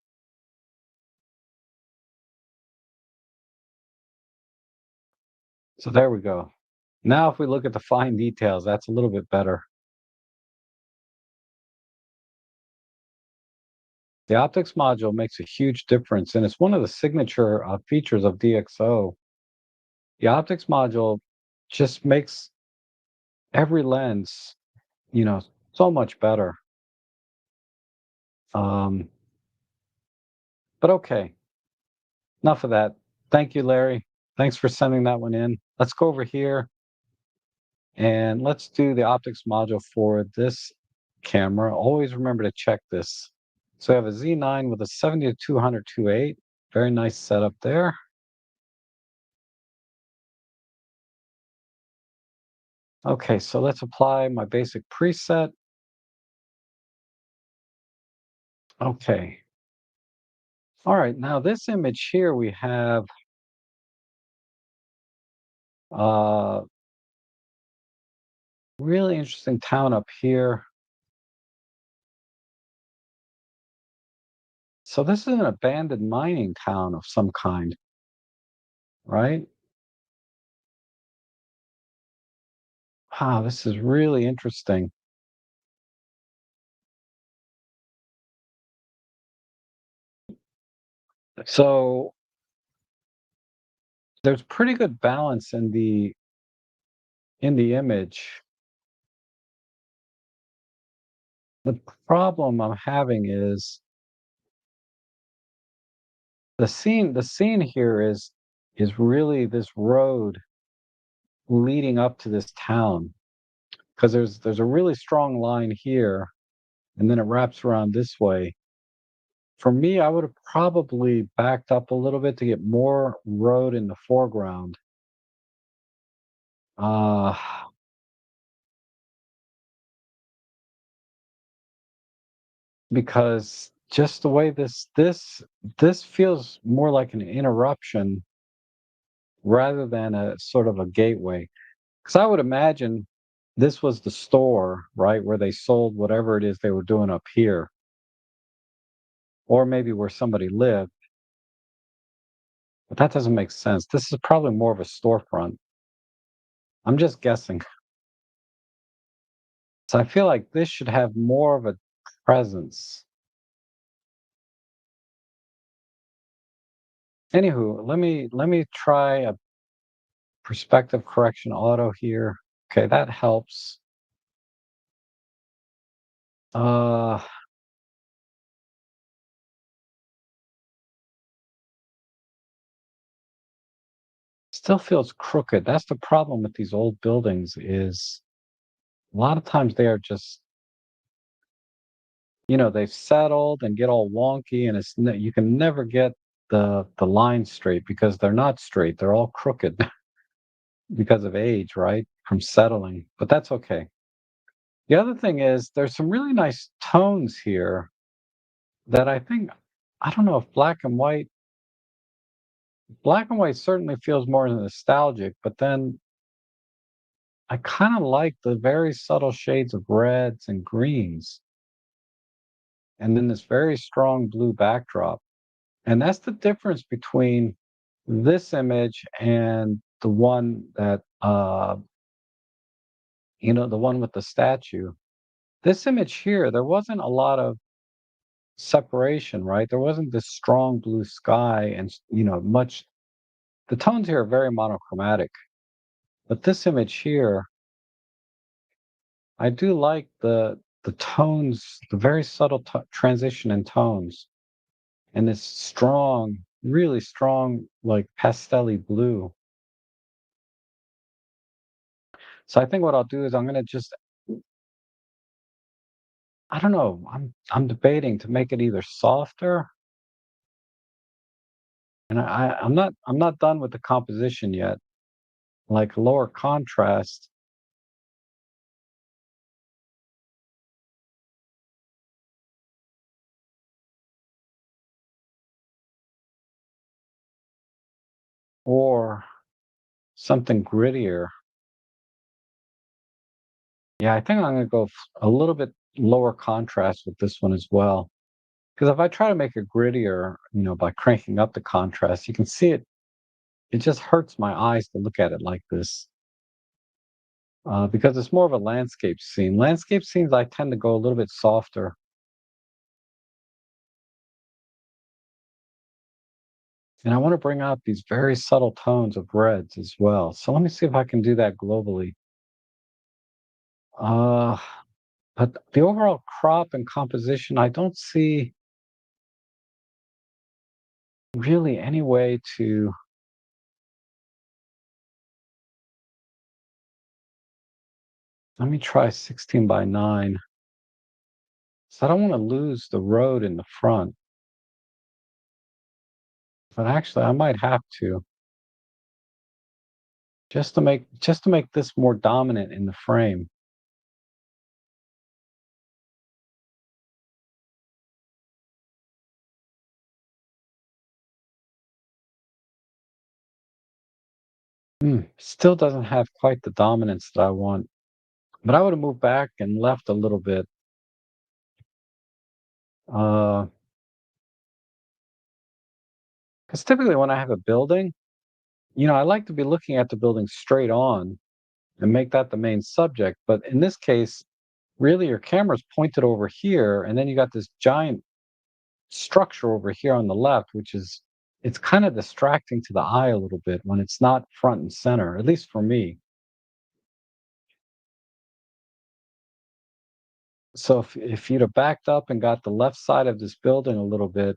So there we go. Now if we look at the fine details, that's a little bit better. The optics module makes a huge difference, and it's one of the signature features of DxO. The optics module just makes every lens, so much better. Um, but okay, enough of that. Thank you, Larry. Thanks for sending that one in. Let's go over here and let's do the optics module for this camera. Always remember to check this. So I have a Z9 with a 70 to 200 2.8. Very nice setup there. Okay, so let's apply my basic preset. Okay. All right, now this image here we have a really interesting town up here. So this is an abandoned mining town of some kind, right? Wow, this is really interesting. So there's pretty good balance in the image. The problem I'm having is the scene here is really this road leading up to this town because there's a really strong line here and then it wraps around this way. For me, I would have probably backed up a little bit to get more road in the foreground. Uh, because just the way this feels more like an interruption rather than a sort of a gateway. Because I would imagine this was the store, right, where they sold whatever it is they were doing up here, or maybe where somebody lived. But that doesn't make sense. This is probably more of a storefront. I'm just guessing. So I feel like this should have more of a presence. Anywho, let me try a perspective correction auto here. Okay, that helps. Uh Still feels crooked. That's the problem with these old buildings is a lot of times they are just, they've settled and get all wonky and you can never get the line straight because they're not straight. They're all crooked because of age, right? From settling. But that's okay. The other thing is there's some really nice tones here that I don't know if black and white certainly feels more nostalgic, but then I kind of like the very subtle shades of reds and greens, and then this very strong blue backdrop. And that's the difference between this image and the one that, the one with the statue. This image here, there wasn't a lot of separation, right? There wasn't this strong blue sky and, much the tones here are very monochromatic, but this image here, I do like the tones, the very subtle transition in tones, and this strong, really strong, like pastel blue. So I think what I'll do is I'm gonna just, I don't know, I'm debating to make it either softer, and I'm not done with the composition yet, like lower contrast, or something grittier. Yeah, I think I'm gonna go a little bit lower contrast with this one as well. Because if I try to make it grittier, by cranking up the contrast, you can see it. It just hurts my eyes to look at it like this. Because it's more of a landscape scene. Landscape scenes, I tend to go a little bit softer, and I want to bring out these very subtle tones of reds as well. So let me see if I can do that globally. Uh, but the overall crop and composition, I don't see really any way to. Let me try 16 by 9. So I don't want to lose the road in the front, but actually I might have to, just to make this more dominant in the frame. Still doesn't have quite the dominance that I want, but I would have moved back and left a little bit. Because typically when I have a building, I like to be looking at the building straight on and make that the main subject. But in this case, really your camera's pointed over here, and then you got this giant structure over here on the left, which is, it's kind of distracting to the eye a little bit when it's not front and center, at least for me. So if you'd have backed up and got the left side of this building a little bit,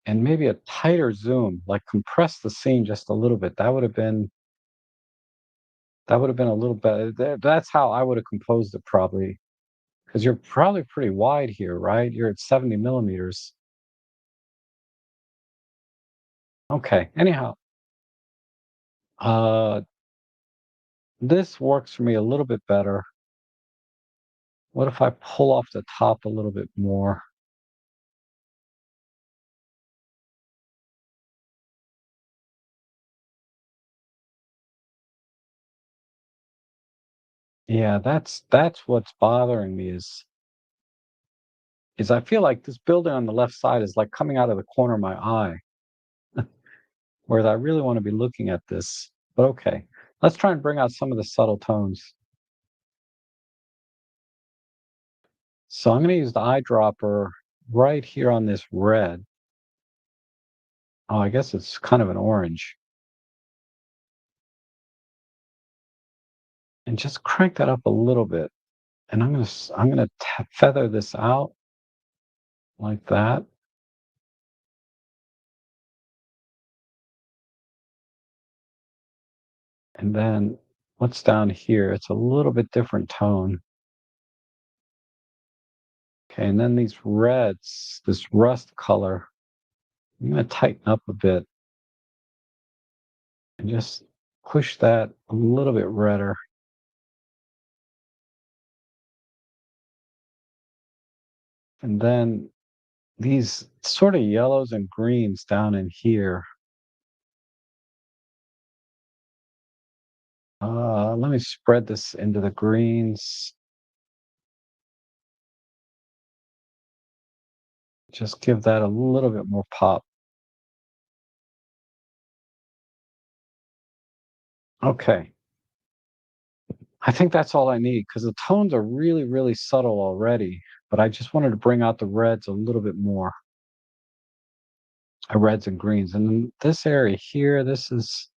and maybe a tighter zoom, like compress the scene just a little bit, that would have been a little better. That's how I would have composed it probably, because you're probably pretty wide here, right? You're at 70 millimeters. Okay. Anyhow, uh, this works for me a little bit better. What if I pull off the top a little bit more? Yeah, that's what's bothering me is I feel like this building on the left side is like coming out of the corner of my eye, whereas I really want to be looking at this. But okay, let's try and bring out some of the subtle tones. So I'm going to use the eyedropper right here on this red. Oh, I guess it's kind of an orange. And just crank that up a little bit. And I'm gonna feather this out like that. And then what's down here? It's a little bit different tone. Okay, and then these reds, this rust color, I'm gonna tighten up a bit and just push that a little bit redder. And then these sort of yellows and greens down in here. Let me spread this into the greens. Just give that a little bit more pop. Okay. I think that's all I need because the tones are really, really subtle already, but I just wanted to bring out the reds a little bit more. reds and greens. And then this area here, this is,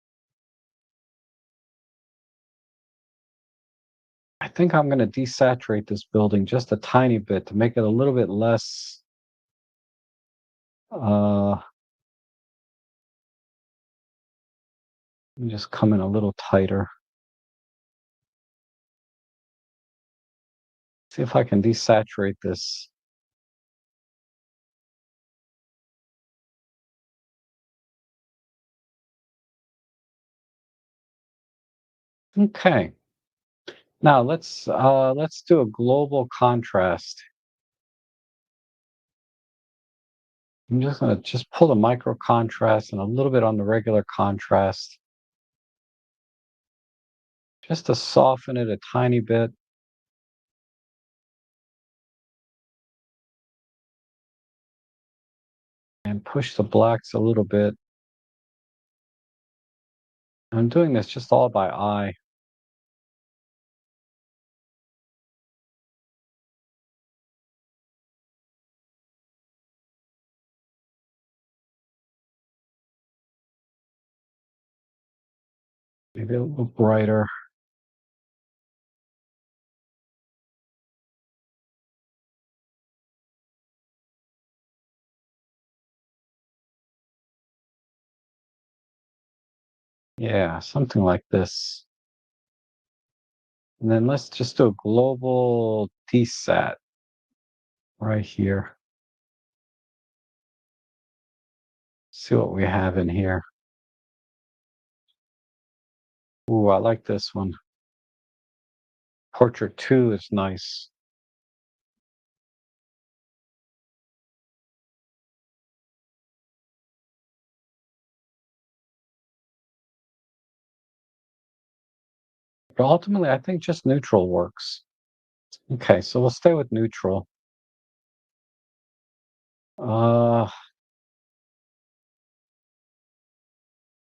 I think I'm going to desaturate this building just a tiny bit to make it a little bit less, let me just come in a little tighter. See if I can desaturate this. Okay. Now let's do a global contrast. I'm just gonna just pull the micro contrast and a little bit on the regular contrast, just to soften it a tiny bit and push the blacks a little bit. I'm doing this just all by eye. Maybe a little brighter. Yeah, something like this. And then let's just do a global desat right here. See what we have in here. Ooh, I like this one. Portrait 2 is nice. But ultimately, I think just neutral works. Okay, so we'll stay with neutral. Uh,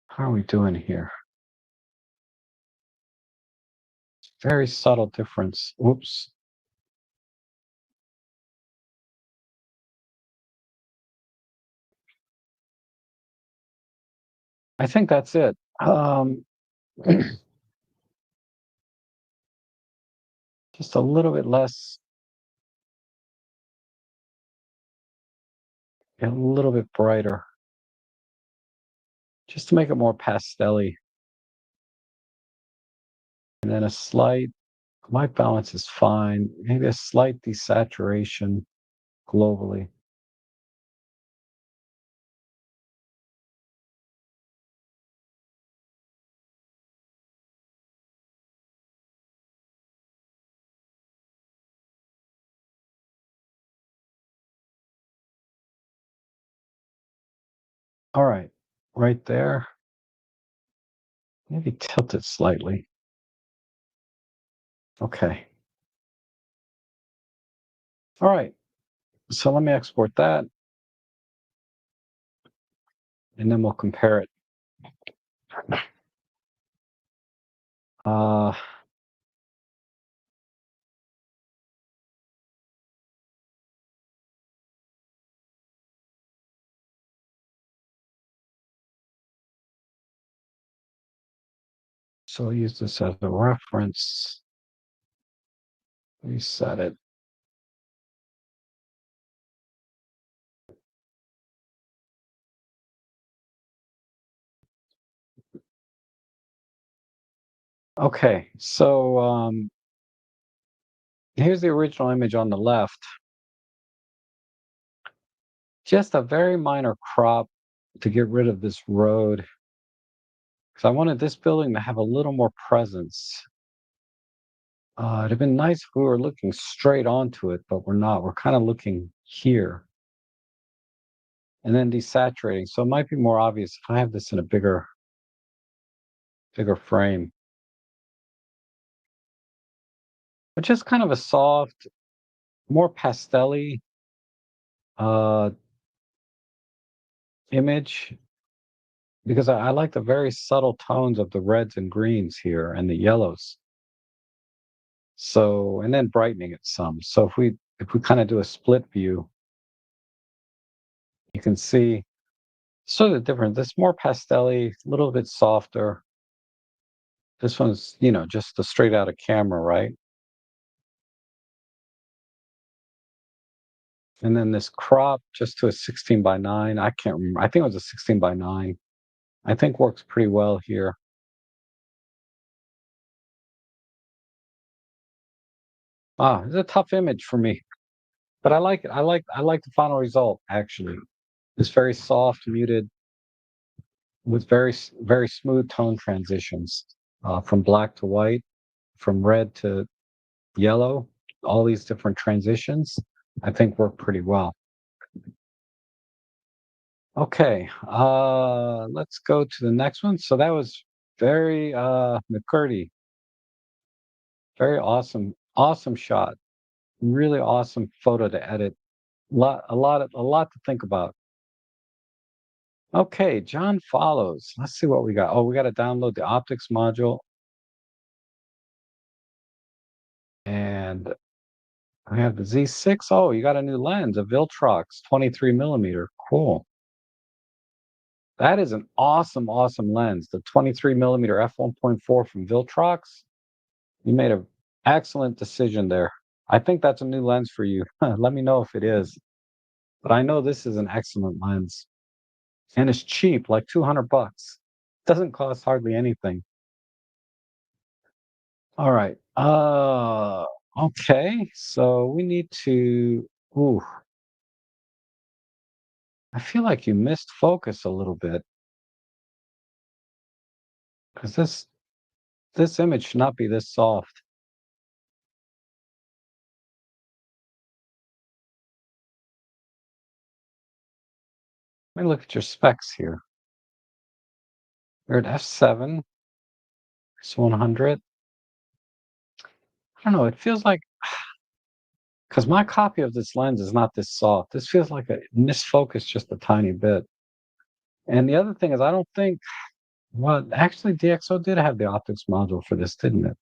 how are we doing here? Very subtle difference. Oops. I think that's it. Just a little bit less, a little bit brighter, just to make it more pastel-y. And then a slight, white balance is fine. Maybe a slight desaturation globally. All right, right there. Maybe tilt it slightly. Okay. All right. So let me export that, and then we'll compare it. Uh, so I'll use this as a reference. Reset it. Okay, so here's the original image on the left. Just a very minor crop to get rid of this road, because I wanted this building to have a little more presence. It'd have been nice if we were looking straight onto it, but we're not. We're kind of looking here and then desaturating. So it might be more obvious if I have this in a bigger frame. But just kind of a soft, more pastel-y uh, image, because I like the very subtle tones of the reds and greens here and the yellows. So, and then brightening it some. So if we kind of do a split view, you can see sort of different. This more pastel-y, a little bit softer. This one's, just a straight out of camera, right? And then this crop just to a 16 by 9. I can't remember. I think it was a 16 by 9. I think works pretty well here. It's a tough image for me, but I like it. I like the final result actually. It's very soft, muted, with very smooth tone transitions from black to white, from red to yellow. All these different transitions, I think, work pretty well. Okay, let's go to the next one. So that was very McCurdy, very awesome shot. Really awesome photo to edit. A lot to think about. Okay, John follows. Let's see what we got. Oh, we got to download the optics module, and I have the Z6. Oh, you got a new lens, a Viltrox 23 millimeter. Cool. That is an awesome lens. The 23 millimeter f1.4 from Viltrox. You made an excellent decision there. I think that's a new lens for you. Let me know if it is. But I know this is an excellent lens. And it's cheap, like 200 bucks. Doesn't cost hardly anything. All right. Okay. So we need to ooh, I feel like you missed focus a little bit because this image should not be this soft. Let me look at your specs here. You're at f7, it's 100. I don't know. It feels like because my copy of this lens is not this soft. This feels like a misfocused just a tiny bit. And the other thing is, I don't think. Well, actually, DxO did have the optics module for this, didn't it?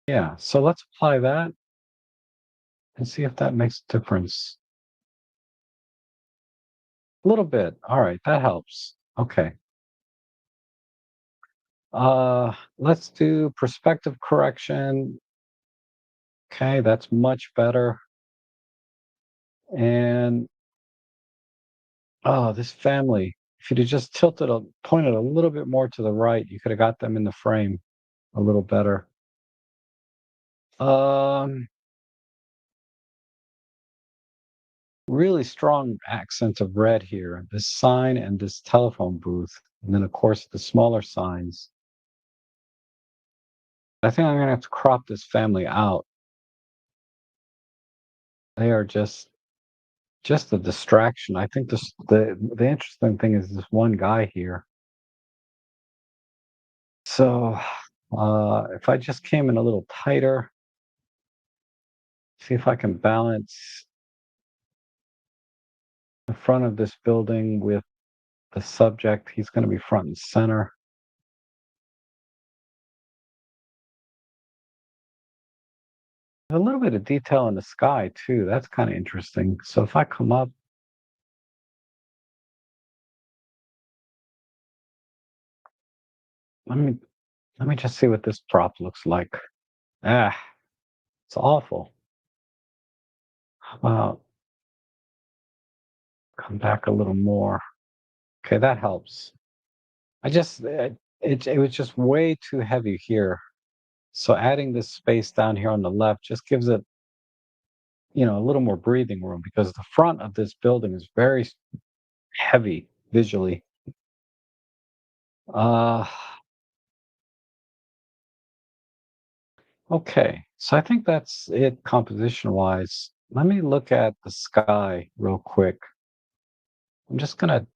Yeah. So let's apply that and see if that makes a difference. A little bit. All right, that helps. Okay. Let's do perspective correction. Okay, that's much better. And this family. If you'd have just pointed a little bit more to the right, you could have got them in the frame a little better. Um, really strong accents of red here. This sign and this telephone booth, and then of course the smaller signs. I think I'm gonna have to crop this family out. They are just a distraction. I think the interesting thing is this one guy here. So if I just came in a little tighter, see if I can balance the front of this building with the subject. He's going to be front and center. There's a little bit of detail in the sky too. That's kind of interesting. So if I come up, let me let me just see what this prop looks like. Ah, it's awful. How about come back a little more? Okay, that helps. It was just way too heavy here. So adding this space down here on the left just gives it, a little more breathing room because the front of this building is very heavy visually. Uh, okay. So I think that's it composition wise. Let me look at the sky real quick. I'm just gonna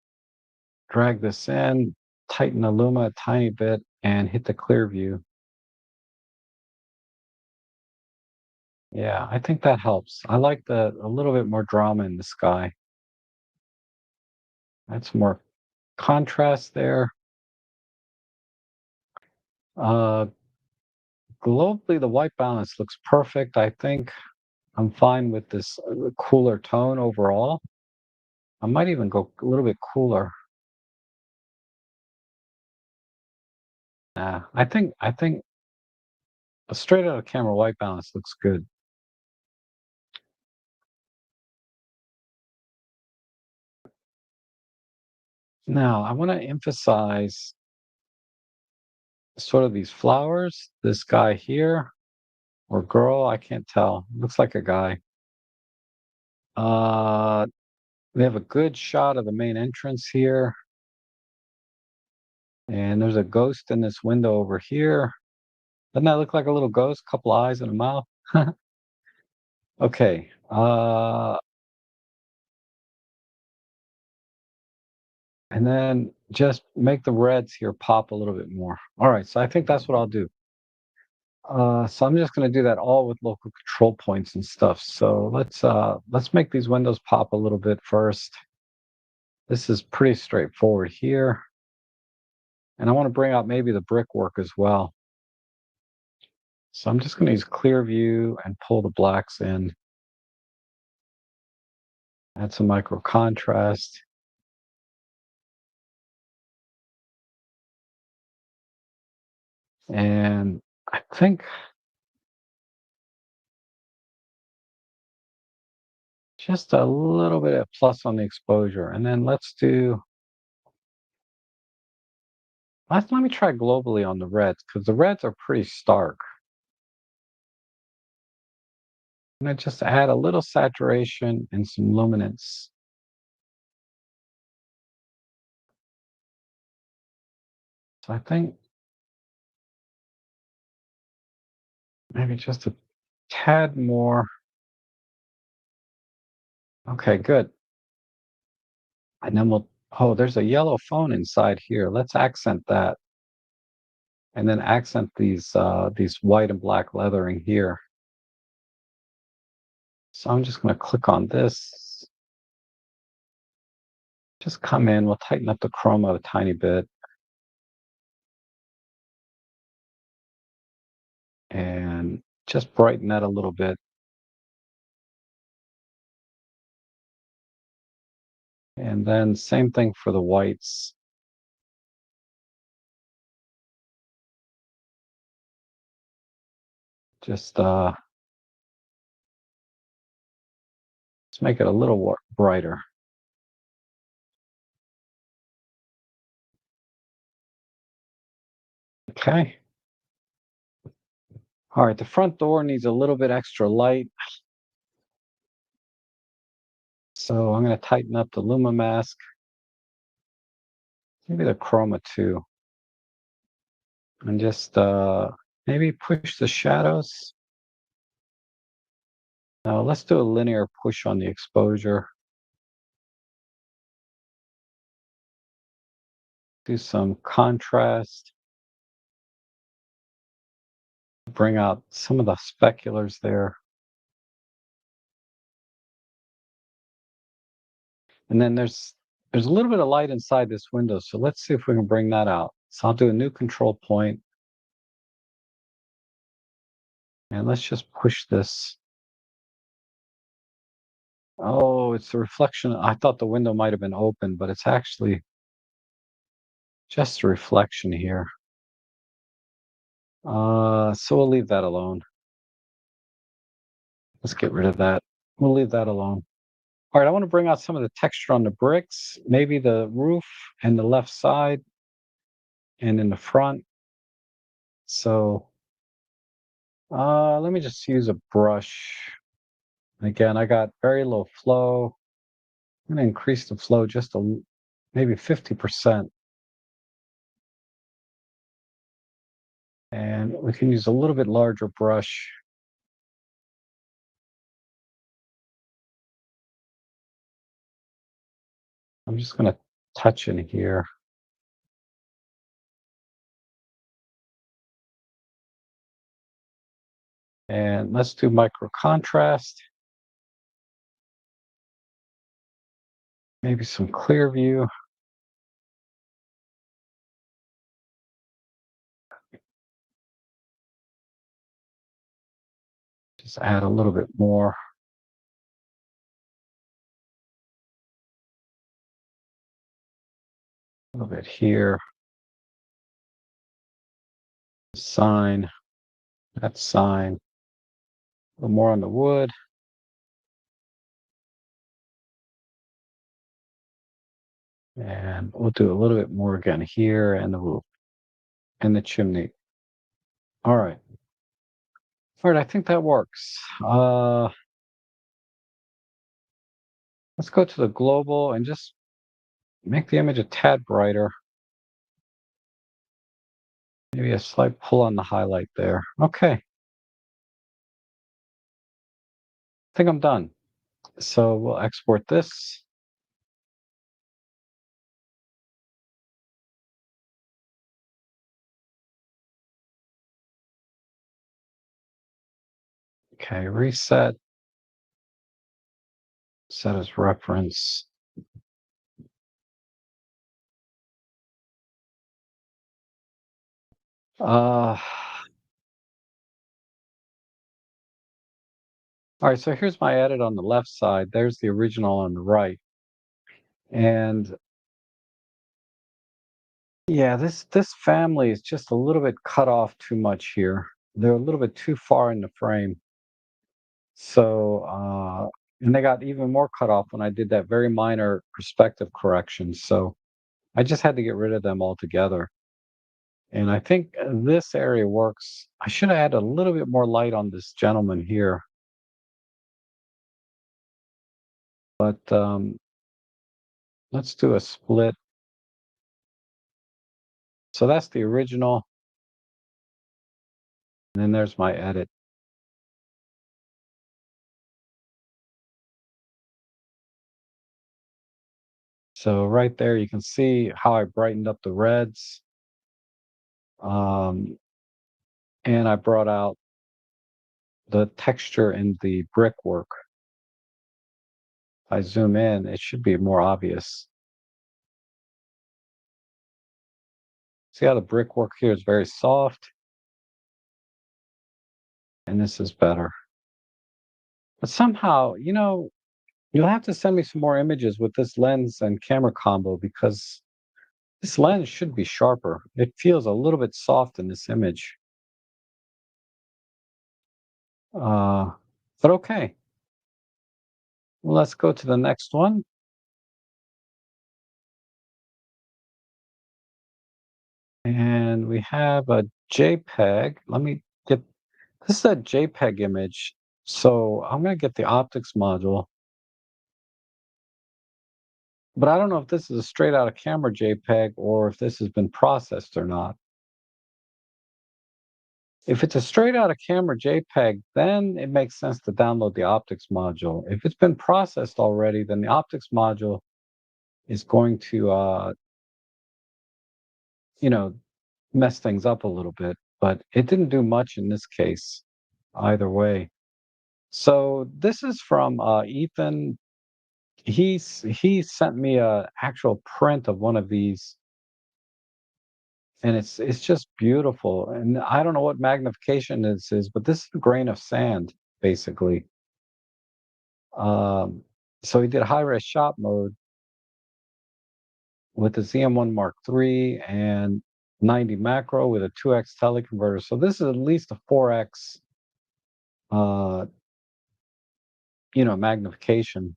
drag this in, tighten the luma a tiny bit, and hit the clear view. Yeah, I think that helps. I like the a little bit more drama in the sky. That's more contrast there. Uh, globally, the white balance looks perfect. I think I'm fine with this cooler tone overall. I might even go a little bit cooler. I think a straight out of camera white balance looks good. Now I want to emphasize sort of these flowers. This guy here or girl, I can't tell. Looks like a guy. Uh, we have a good shot of the main entrance here, and there's a ghost in this window over here. Doesn't that look like a little ghost? Couple eyes and a mouth. Okay. And then just make the reds here pop a little bit more. All right, so I think that's what I'll do. So I'm just going to do that all with local control points and stuff. So let's make these windows pop a little bit first. This is pretty straightforward here. And I want to bring out maybe the brickwork as well. So I'm just going to use clear view and pull the blacks in. Add some micro contrast. And I think just a little bit of plus on the exposure. And then let me try globally on the reds because the reds are pretty stark. And I just add a little saturation and some luminance. So I think maybe just a tad more. Okay, good. And then oh, there's a yellow phone inside here. Let's accent that. And then accent these white and black leathering here. So I'm just going to click on this. Just come in, we'll tighten up the chroma a tiny bit. And just brighten that a little bit. And then same thing for the whites. Just let's make it a little brighter. Okay. All right, the front door needs a little bit extra light. So I'm going to tighten up the Luma mask. Maybe the chroma too. And just maybe push the shadows. Now let's do a linear push on the exposure. Do some contrast. Bring out some of the speculars there. And then there's a little bit of light inside this window. So let's see if we can bring that out. So I'll do a new control point. And let's just push this. Oh, it's the reflection. I thought the window might have been open, but it's actually just a reflection here. So we'll leave that alone. Let's get rid of that. We'll leave that alone. All right, I want to bring out some of the texture on the bricks, maybe the roof and the left side and in the front. So let me just use a brush. Again, I got very low flow. I'm going to increase the flow just maybe 50%. And we can use a little bit larger brush. I'm just going to touch in here. And let's do micro contrast. Maybe some clear view. Just add a little bit more. A little bit here. Sign. That sign. A little more on the wood. And we'll do a little bit more again here and the roof and the chimney. All right. All right, I think that works. Let's go to the global and just make the image a tad brighter. Maybe a slight pull on the highlight there. Okay, I think I'm done. So we'll export this. Okay, reset. Set as reference. All right, so here's my edit on the left side. There's the original on the right. And yeah, this family is just a little bit cut off too much here. They're a little bit too far in the frame. So, and they got even more cut off when I did that very minor perspective correction. So I just had to get rid of them altogether. And I think this area works. I should have had a little bit more light on this gentleman here. But let's do a split. So that's the original. And then there's my edit. So right there, you can see how I brightened up the reds. Um, and I brought out the texture in the brickwork. If I zoom in, it should be more obvious. See how the brickwork here is very soft? And this is better. But somehow, you'll have to send me some more images with this lens and camera combo because this lens should be sharper. It feels a little bit soft in this image. Uh, but okay. Well, let's go to the next one. And we have a JPEG. Let me get this is a JPEG image. So I'm going to get the optics module. But I don't know if this is a straight out of camera JPEG or if this has been processed or not. If it's a straight out of camera JPEG, then it makes sense to download the optics module. If it's been processed already, then the optics module is going to, you know, mess things up a little bit. But it didn't do much in this case, either way. So this is from Ethan. He sent me a actual print of one of these, and it's just beautiful. And I don't know what magnification this is, but this is a grain of sand, basically. Um, so he did high-res shot mode with the ZM1 Mark III and 90 macro with a 2x teleconverter. So this is at least a 4x, uh, magnification.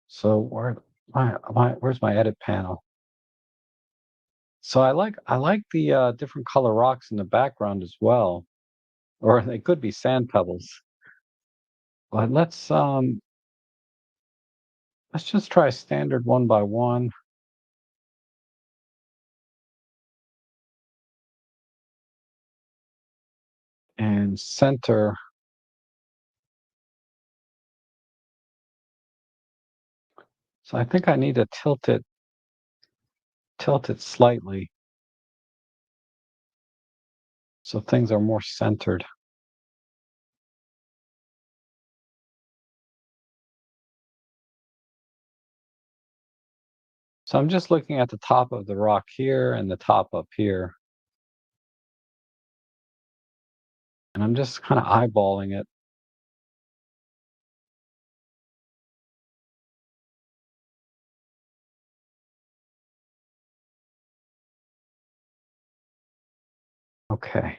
So where's my edit panel? So I like the different color rocks in the background as well, or they could be sand pebbles. But let's just try standard one by one and center. So I think I need to tilt it slightly so things are more centered. So I'm just looking at the top of the rock here and the top up here. And I'm just kind of eyeballing it. Okay,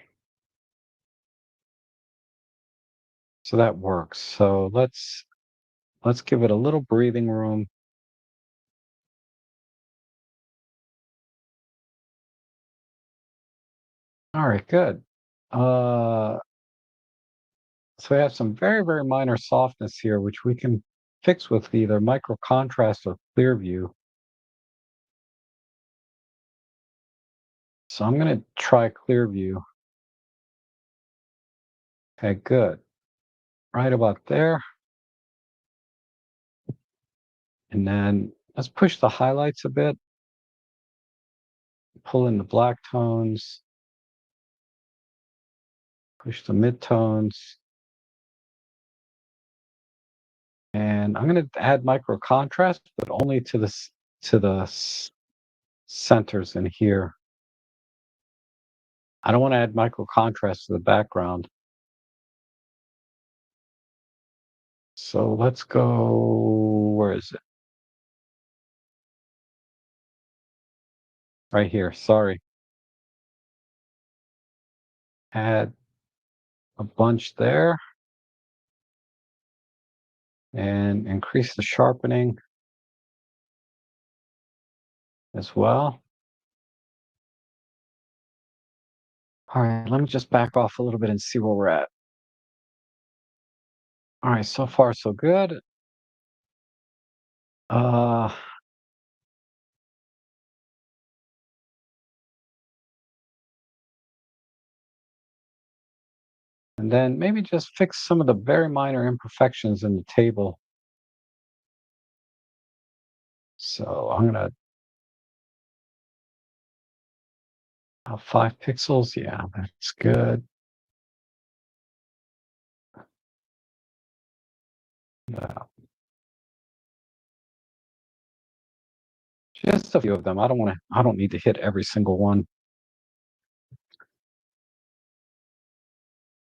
so that works. So let's give it a little breathing room. All right, good. Uh, so we have some very, very minor softness here, which we can fix with either micro contrast or clear view. So I'm going to try clear view. Okay, good. Right about there. And then let's push the highlights a bit, pull in the black tones, push the midtones. And I'm going to add micro contrast, but only to the centers in here. I don't want to add micro contrast to the background. So let's go, where is it? Right here, sorry. Add a bunch there and increase the sharpening as well. All right, let me just back off a little bit and see where we're at. All right, so far so good. Uh, and then maybe just fix some of the very minor imperfections in the table. So I'm gonna 5 pixels. Yeah, that's good. Uh, just a few of them. I don't need to hit every single one.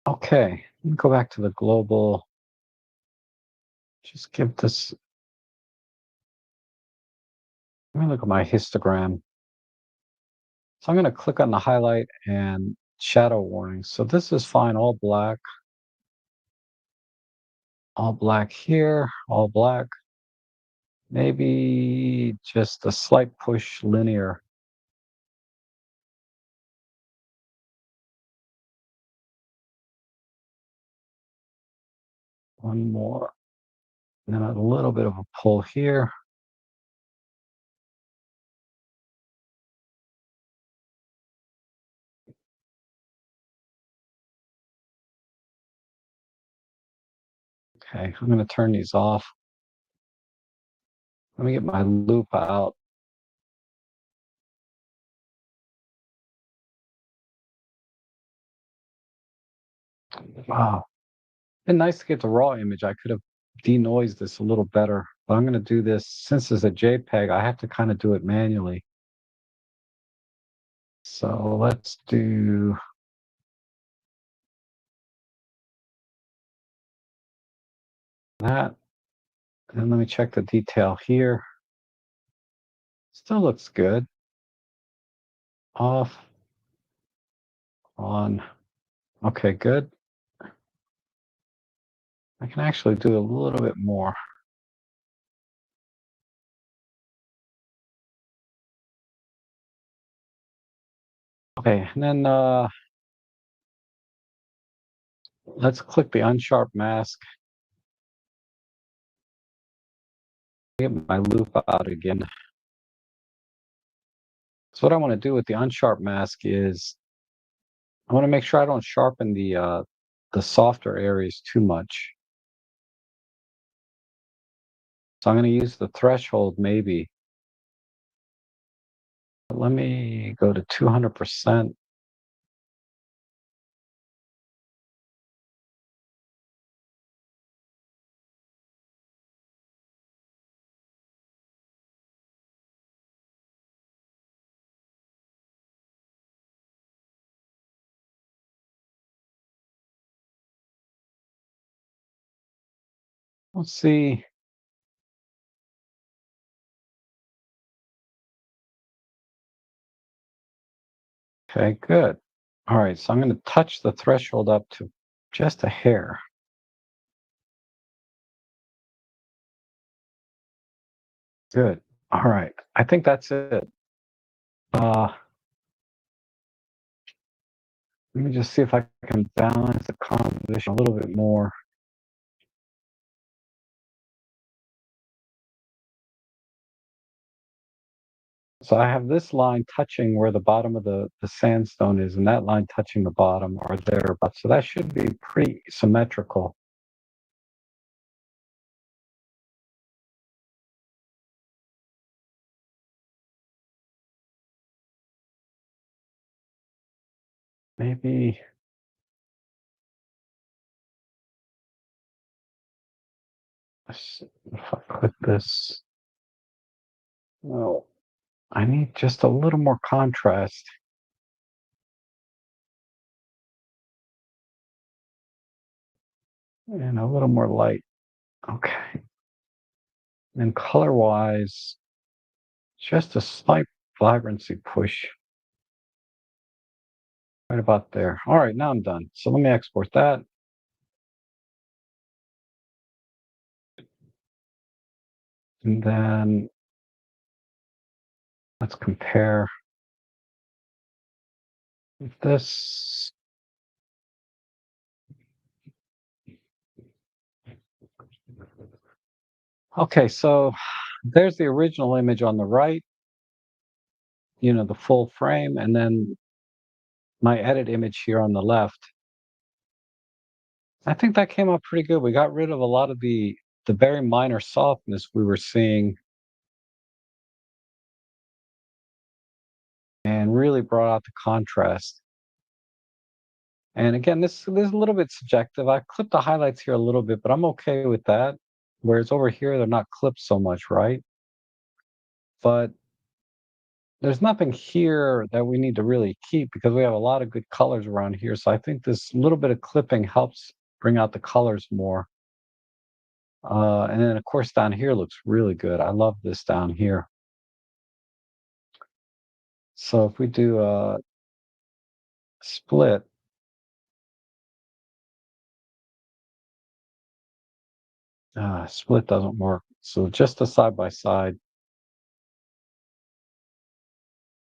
Okay, let me go back to the global. Just give this. Let me look at my histogram. So I'm going to click on the highlight and shadow warning. So this is fine, all black here, all black. Maybe just a slight push linear. One more. And then a little bit of a pull here. Okay, I'm going to turn these off. Let me get my loop out. Wow. Been nice to get the raw image. I could have denoised this a little better, but I'm going to do this since it's a JPEG. I have to kind of do it manually. So let's do that. And let me check the detail here. Still looks good. Off, on. Okay, good. I can actually do a little bit more. Okay, and then let's click the unsharp mask. Get my loop out again. So what I want to do with the unsharp mask is I want to make sure I don't sharpen the softer areas too much. So I'm going to use the threshold maybe. Let me go to 200%. Let's see. Okay, good. All right, so I'm going to touch the threshold up to just a hair. Good. All right, I think that's it. Uh, Let me just see if I can balance the composition a little bit more. So I have this line touching where the bottom of the sandstone is, and that line touching the bottom or thereabouts. So that should be pretty symmetrical. Maybe if I put this, well, I need just a little more contrast and a little more light. Okay. And color-wise, just a slight vibrancy push right about there. All right, now I'm done. So let me export that. And then let's compare this. Okay, so there's the original image on the right, the full frame, and then my edit image here on the left. I think that came out pretty good. We got rid of a lot of the very minor softness we were seeing and really brought out the contrast. And again, this is a little bit subjective. I clipped the highlights here a little bit, but I'm okay with that. Whereas over here, they're not clipped so much, right? But there's nothing here that we need to really keep because we have a lot of good colors around here. So I think this little bit of clipping helps bring out the colors more. And then of course down here looks really good. I love this down here. So if we do a split, split doesn't work. So just a side by side.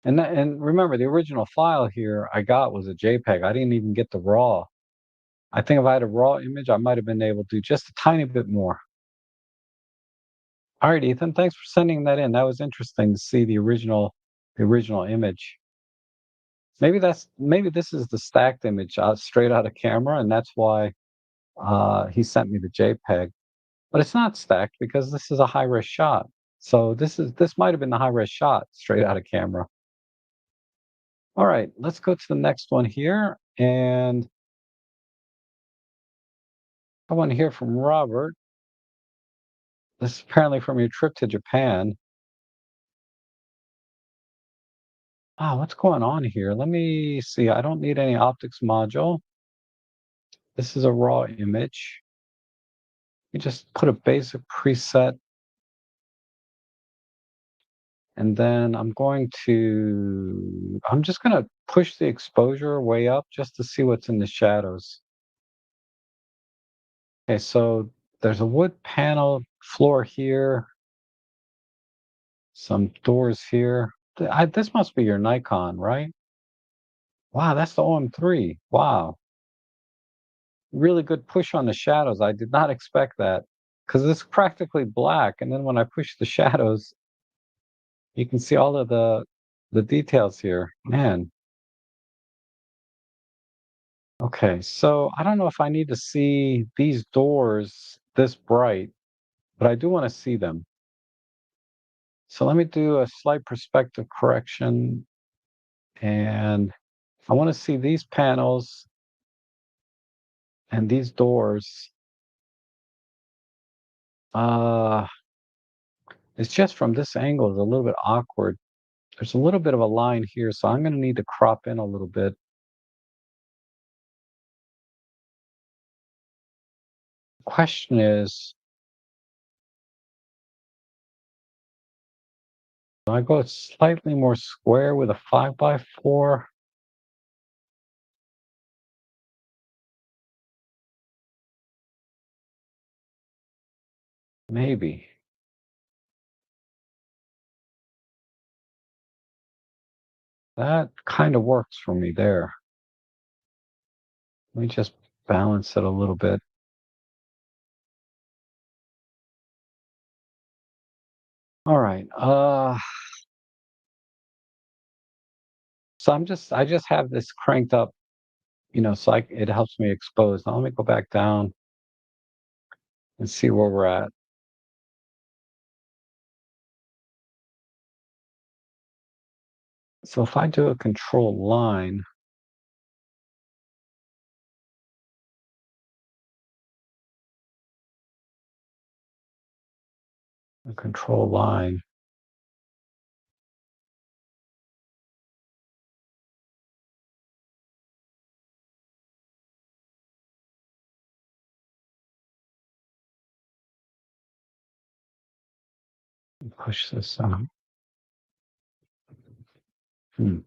And remember the original file here I got was a JPEG. I didn't even get the raw. I think if I had a raw image, I might have been able to do just a tiny bit more. All right, Ethan, thanks for sending that in. That was interesting to see the original image. Maybe this is the stacked image straight out of camera, and that's why he sent me the JPEG. But it's not stacked because this is a high res shot. So this might have been the high res shot straight out of camera. All right, let's go to the next one here, and I want to hear from Robert. This is apparently from your trip to Japan. What's going on here? Let me see. I don't need any optics module. This is a raw image. You just put a basic preset, and then I'm just going to push the exposure way up just to see what's in the shadows. Okay, so there's a wood panel floor here, some doors here. This must be your Nikon, right? Wow, that's the OM3. Wow. Really good push on the shadows. I did not expect that because it's practically black. And then when I push the shadows, you can see all of the details here. Man. Okay, so I don't know if I need to see these doors this bright, but I do want to see them. So let me do a slight perspective correction, and I want to see these panels and these doors. Uh, it's just from this angle is a little bit awkward. There's a little bit of a line here, so I'm going to need to crop in a little bit. Question is, do I go slightly more square with a 5 by 4? Maybe. That kind of works for me there. Let me just balance it a little bit. All right. So I just have this cranked up, so it helps me expose. Now let me go back down and see where we're at. So if I do a control line, a control line, push this out. Hmm.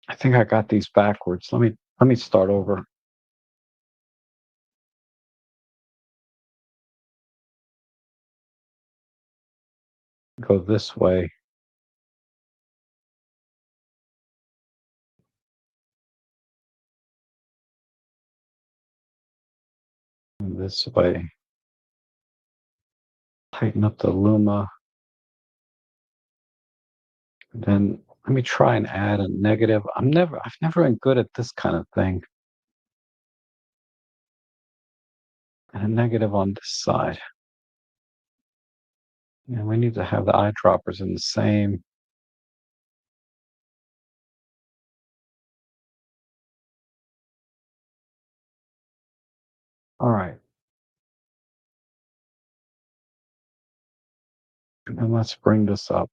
I think I got these backwards. Let me start over. Go this way and this way. Tighten up the luma. And then let me try and add a negative. I've never been good at this kind of thing. And a negative on this side. And we need to have the eyedroppers in the same. All right. And let's bring this up.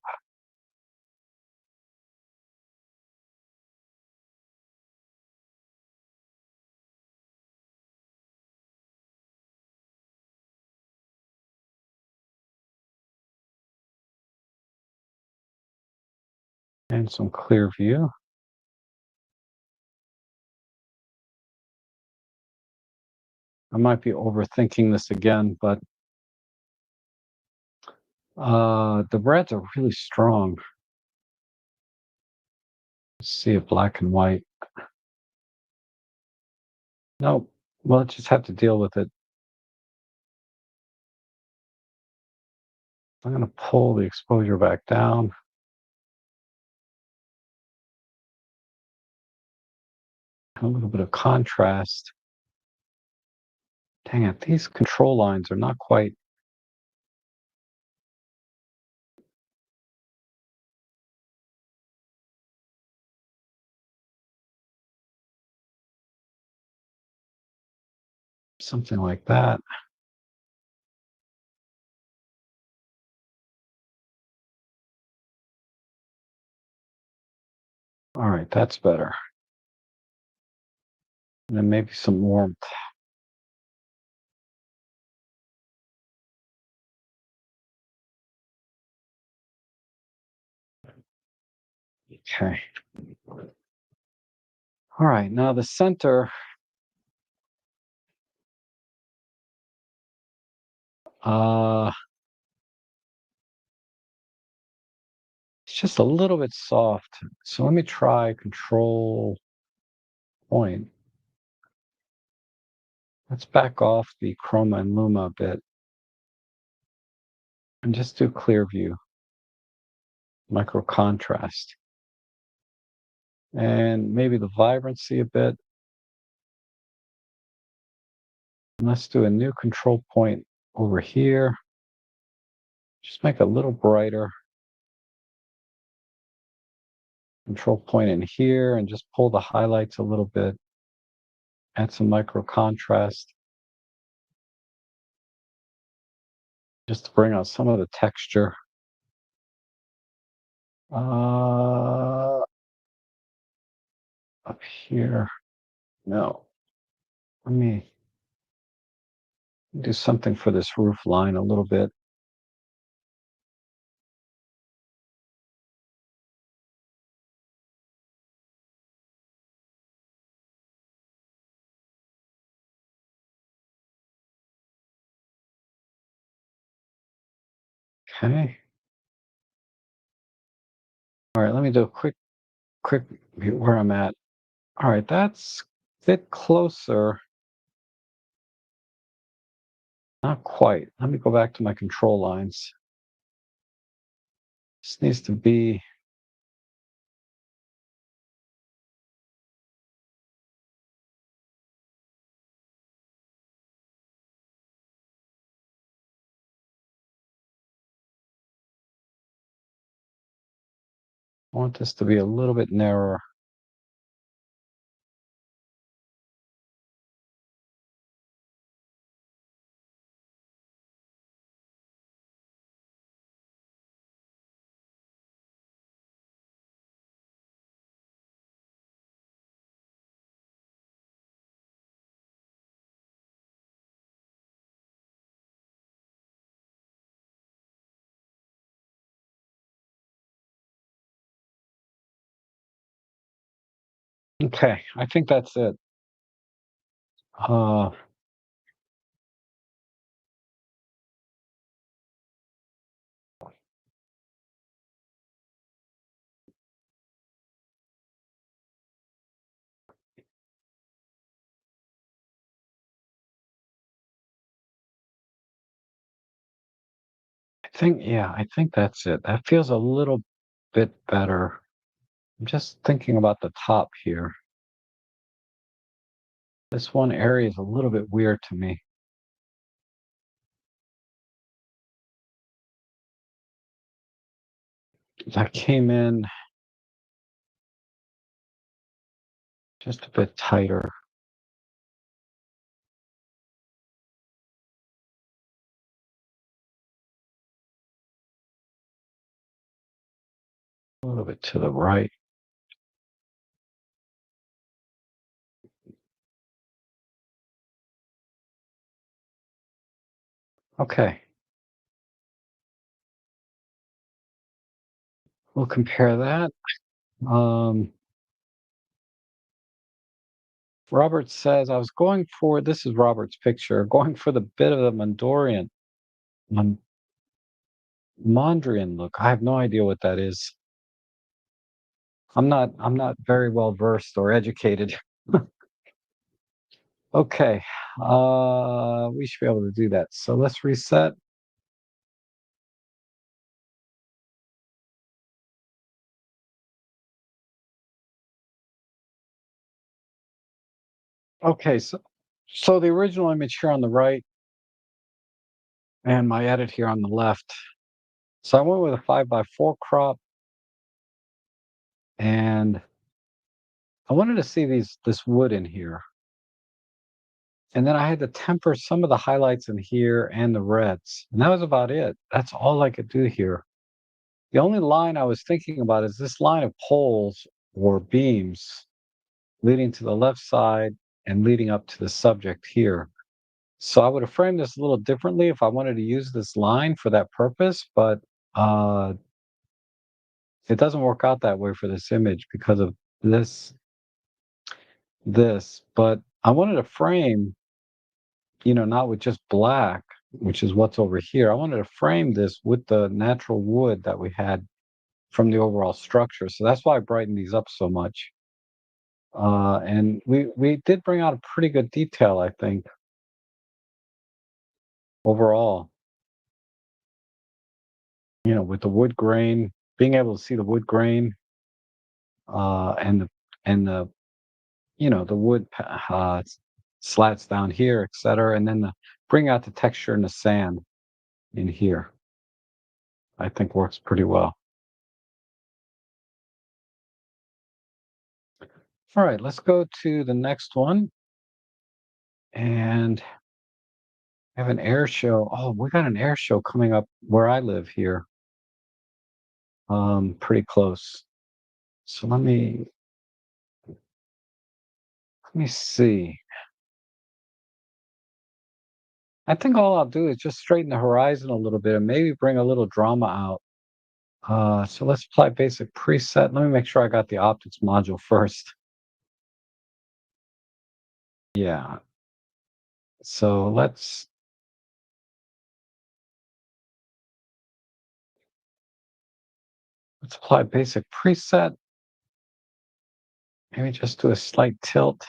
And some clear view. I might be overthinking this again, but the reds are really strong. Let's see it black and white. No, we'll just have to deal with it. I'm going to pull the exposure back down. A little bit of contrast. Dang it, these control lines are not quite. Something like that. All right, that's better. And then maybe some warmth. Okay. All right, now the center. Uh, it's just a little bit soft. So let me try control point. Let's back off the chroma and luma a bit and just do clear view, micro contrast, and maybe the vibrancy a bit. And let's do a new control point over here. Just make it a little brighter. Control point in here and just pull the highlights a little bit. Add some micro contrast. Just to bring out some of the texture. Up here. No. Let me do something for this roof line a little bit. Okay. All right, let me do a quick view where I'm at. All right, that's a bit closer. Not quite. Let me go back to my control lines. This needs to be, I want this to be a little bit narrower. Okay, I think that's it. I think, yeah, I think that's it. That feels a little bit better. I'm just thinking about the top here. This one area is a little bit weird to me. That came in just a bit tighter. A little bit to the right. Okay, we'll compare that. Um, Robert says, I was going for, this is Robert's picture, going for the bit of the Mon- Mondrian look. I have no idea what that is. I'm not very well versed or educated. Okay. We should be able to do that. So let's reset. Okay, so the original image here on the right and my edit here on the left. So I went with a 5:4 crop, and I wanted to see this wood in here. And then I had to temper some of the highlights in here and the reds. And that was about it. That's all I could do here. The only line I was thinking about is this line of poles or beams leading to the left side and leading up to the subject here. So I would have framed this a little differently if I wanted to use this line for that purpose, but uh, it doesn't work out that way for this image because of this, this. But I wanted to frame, not with just black, which is what's over here. I wanted to frame this with the natural wood that we had from the overall structure. So that's why I brightened these up so much. And we did bring out a pretty good detail, I think, overall. With the wood grain, being able to see the wood grain, and the the wood slats down here, etc., and then bring out the texture and the sand in here. I think works pretty well. All right, let's go to the next one, and have an air show. Oh, we got an air show coming up where I live here, pretty close. So let me see. I think all I'll do is just straighten the horizon a little bit and maybe bring a little drama out. So let's apply basic preset. Let me make sure I got the optics module first. Yeah. So Let's apply basic preset. Maybe just do a slight tilt.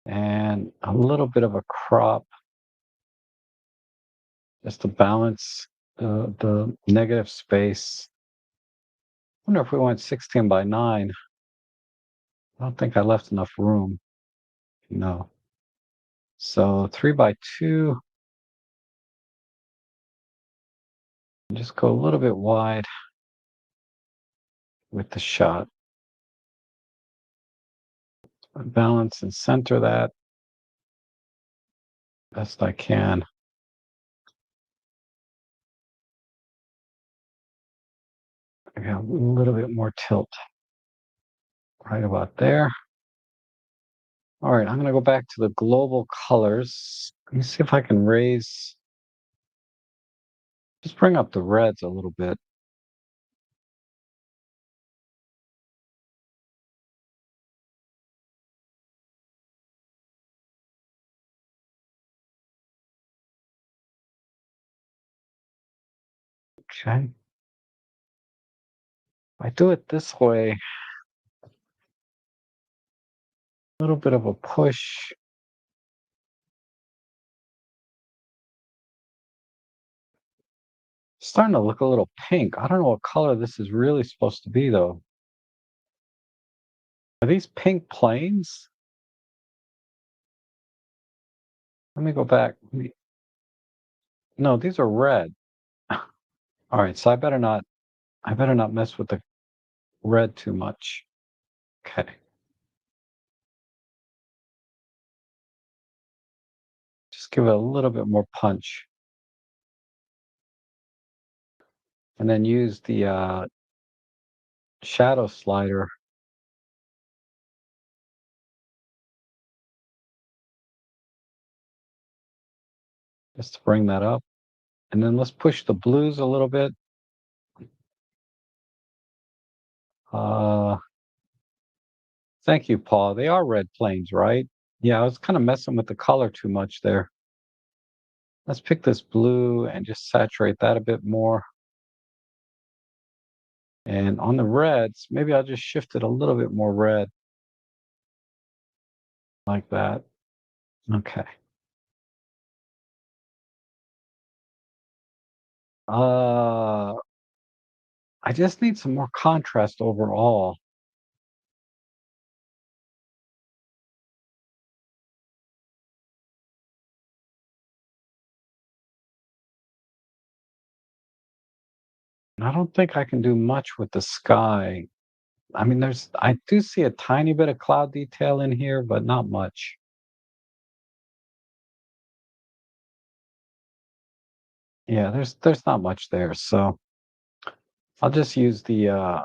And a little bit of a crop just to balance the negative space. I wonder if we went 16 by 9. I don't think I left enough room. No. So 3 by 2. Just go a little bit wide with the shot. Balance and center that best I can. I got a little bit more tilt right about there. All right, I'm going to go back to the global colors. Let me see if I can just bring up the reds a little bit. Okay. If I do it this way, a little bit of a push. It's starting to look a little pink. I don't know what color this is really supposed to be, though. Are these pink planes? Let me go back. No, these are red. All right, so I better not mess with the red too much. Okay. Just give it a little bit more punch. And then use the shadow slider just to bring that up. And then let's push the blues a little bit. Uh, Thank you, Paul. They are red planes, right? Yeah, I was kind of messing with the color too much there. Let's pick this blue and just saturate that a bit more. And on the reds, maybe I'll just shift it a little bit more red. Like that. Okay. Uh, I just need some more contrast overall. I don't think I can do much with the sky. I mean, I do see a tiny bit of cloud detail in here, but not much. Yeah, there's not much there. So I'll just use the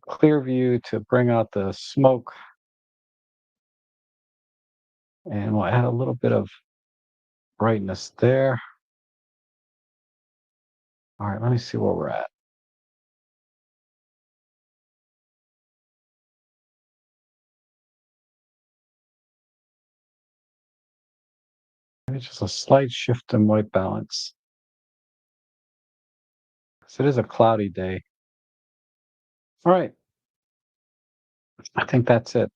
clear view to bring out the smoke, and we'll add a little bit of brightness there. All right, let me see where we're at. Maybe just a slight shift in white balance. So it is a cloudy day. All right, I think that's it.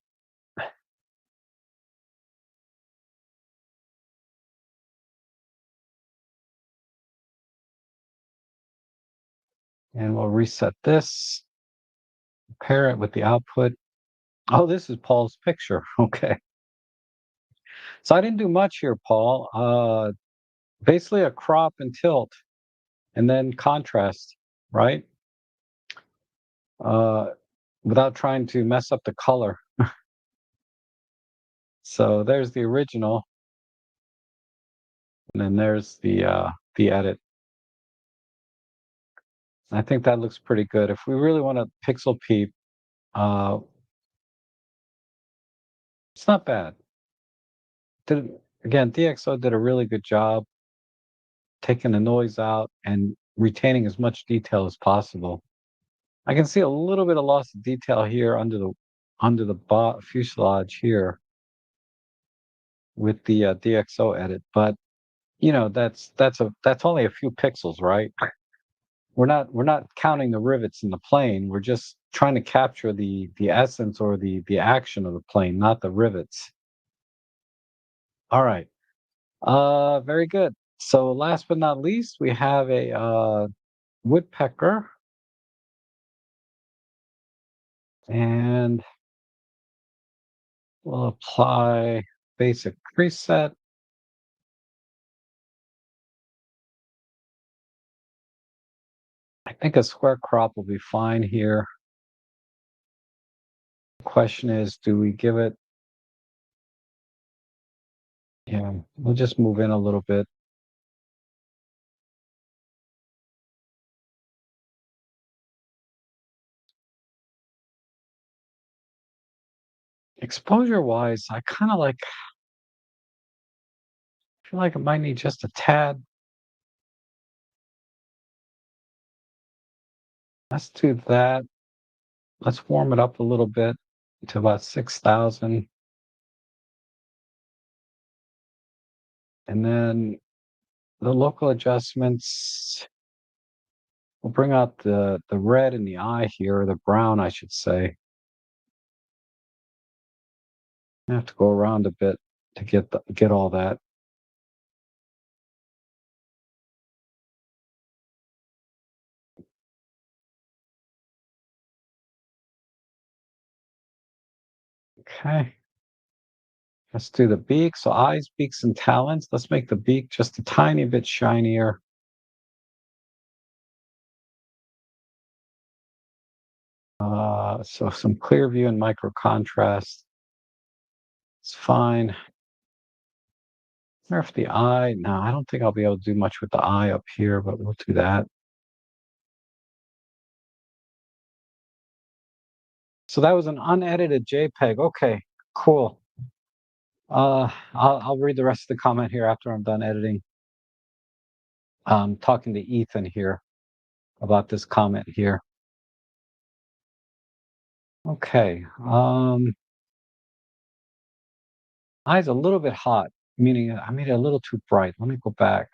And we'll reset this, pair it with the output. Oh, this is Paul's picture. Okay. So I didn't do much here, Paul. Basically a crop and tilt, and then contrast, right? Uh, Without trying to mess up the color. So there's the original, and then there's the edit. I think that looks pretty good. If we really want to pixel peep, uh, it's not bad. Again, DxO did a really good job taking the noise out and retaining as much detail as possible. I can see a little bit of loss of detail here under the fuselage here with the DxO edit, but that's only a few pixels, right? We're not counting the rivets in the plane. We're just trying to capture the essence or the action of the plane, not the rivets. All right. Very good. So last but not least, we have a woodpecker, and we'll apply basic preset. I think a square crop will be fine here. The question is, do we give it, yeah, we'll just move in a little bit. Exposure wise, I kind of like, feel like it might need just a tad. Let's do that. Let's warm it up a little bit to about 6,000. And then the local adjustments, we'll bring out the red in the eye here, or the brown, I should say. I have to go around a bit to get all that. Okay. Let's do the beak. So eyes, beaks, and talons. Let's make the beak just a tiny bit shinier. So some clear view and micro contrast. It's fine. Wonder if the eye, no, I don't think I'll be able to do much with the eye up here, but we'll do that. So that was an unedited JPEG. Okay, cool. I'll read the rest of the comment here after I'm done editing. Talking to Ethan here about this comment here. Okay. Eye's a little bit hot, meaning I made it a little too bright. Let me go back.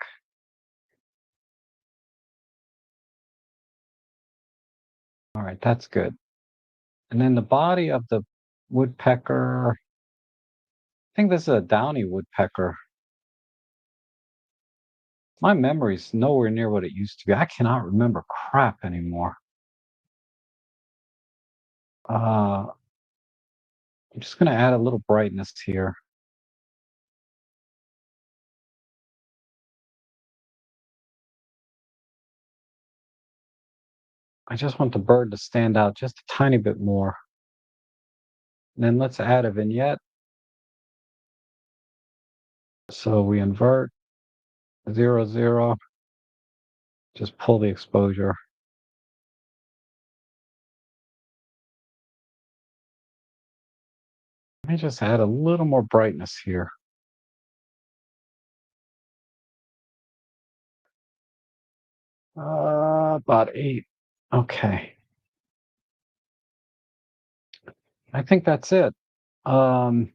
All right, that's good. And then the body of the woodpecker, I think this is a downy woodpecker. My memory's nowhere near what it used to be. I cannot remember crap anymore. I'm just gonna add a little brightness here. I just want the bird to stand out just a tiny bit more. And then let's add a vignette. So we invert 0, 0, just pull the exposure. Let me just add a little more brightness here. About 8. Okay. I think that's it. Um,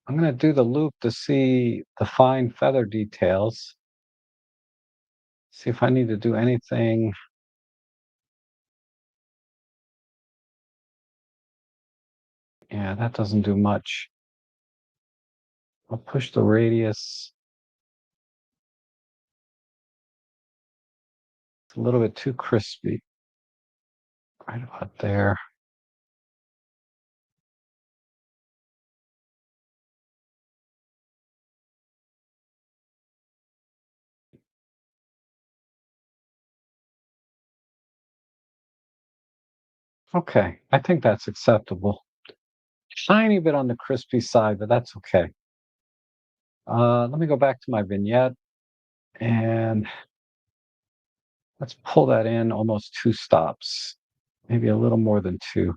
I'm going to do the loop to see the fine feather details. See if I need to do anything. Yeah, that doesn't do much. I'll push the radius. It's a little bit too crispy. Right about there. Okay, I think that's acceptable. Tiny bit on the crispy side, but that's okay. Let me go back to my vignette and let's pull that in almost 2 stops, maybe a little more than 2.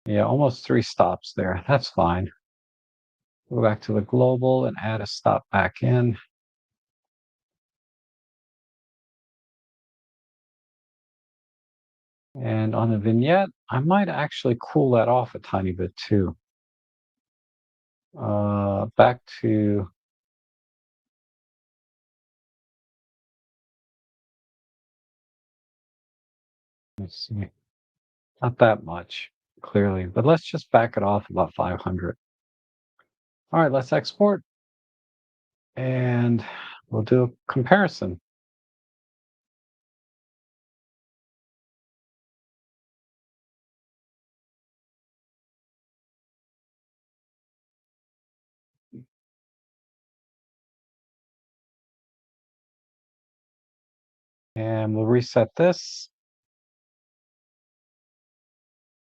Yeah, almost 3 stops there. That's fine. Go back to the global and add a stop back in. And on the vignette, I might actually cool that off a tiny bit too. Back to, let's see, not that much, clearly, but let's just back it off about 500. All right, let's export, and we'll do a comparison. And we'll reset this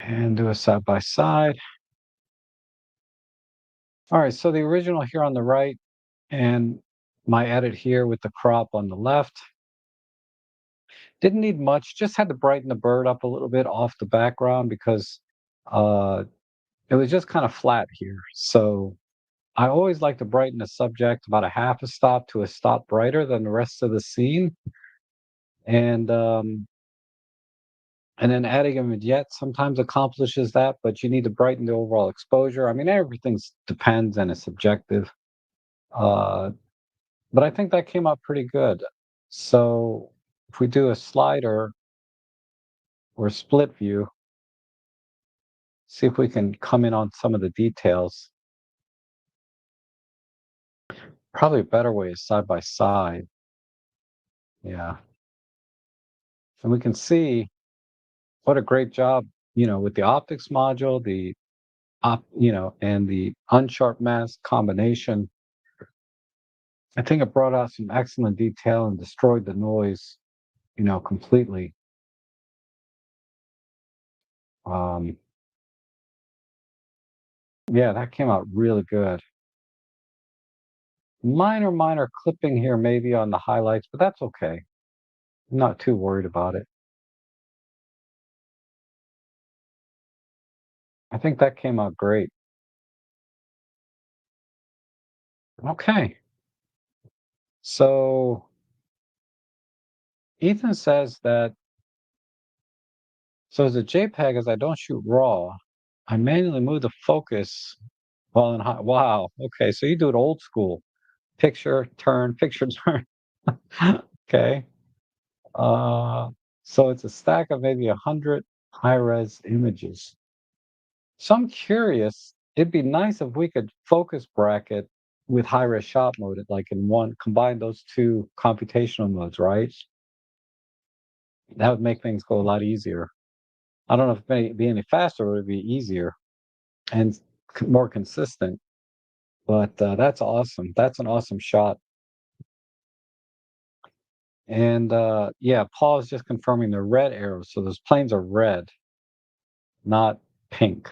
and do a side by side. All right, so the original here on the right and my edit here with the crop on the left. Didn't need much, just had to brighten the bird up a little bit off the background because uh, it was just kind of flat here. So I always like to brighten the subject about a half a stop to a stop brighter than the rest of the scene. And and then adding a vignette sometimes accomplishes that, but you need to brighten the overall exposure. I mean, everything depends and is subjective. Uh, but I think that came out pretty good. So if we do a slider or split view, see if we can come in on some of the details. Probably a better way is side by side. Yeah. And we can see what a great job, with the optics module, and the unsharp mask combination. I think it brought out some excellent detail and destroyed the noise, completely. Um, yeah, that came out really good. Minor clipping here maybe on the highlights, but that's okay. I'm not too worried about it. I think that came out great. Okay. So Ethan says that, so as a JPEG, as I don't shoot RAW, I manually move the focus while in high. Wow. Okay. So you do it old school. Picture, turn. Okay. Uh, so it's a stack of maybe 100 high-res images. So I'm curious, it'd be nice if we could focus bracket with high-res shot mode, like in one, combine those two computational modes, right? That would make things go a lot easier. I don't know if it may be any faster, or it would be easier and more consistent. But that's awesome. That's an awesome shot. And yeah, Paul is just confirming the red arrows. So those planes are red, not pink.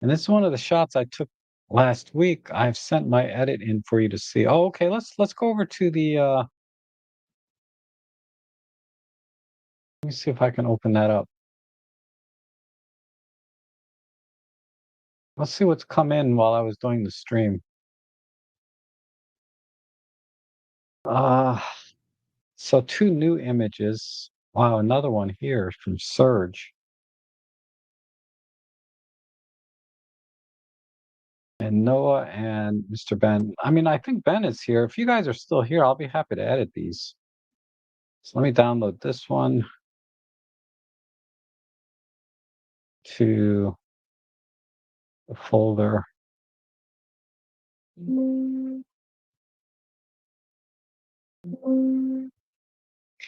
And this is one of the shots I took last week. I've sent my edit in for you to see. Oh, okay. Let's go over to the. Let me see if I can open that up. Let's see what's come in while I was doing the stream. Uh, so two new images. Wow, another one here from Surge. And Noah and Mr. Ben. I mean, I think Ben is here. If you guys are still here, I'll be happy to edit these. So let me download this one to the folder.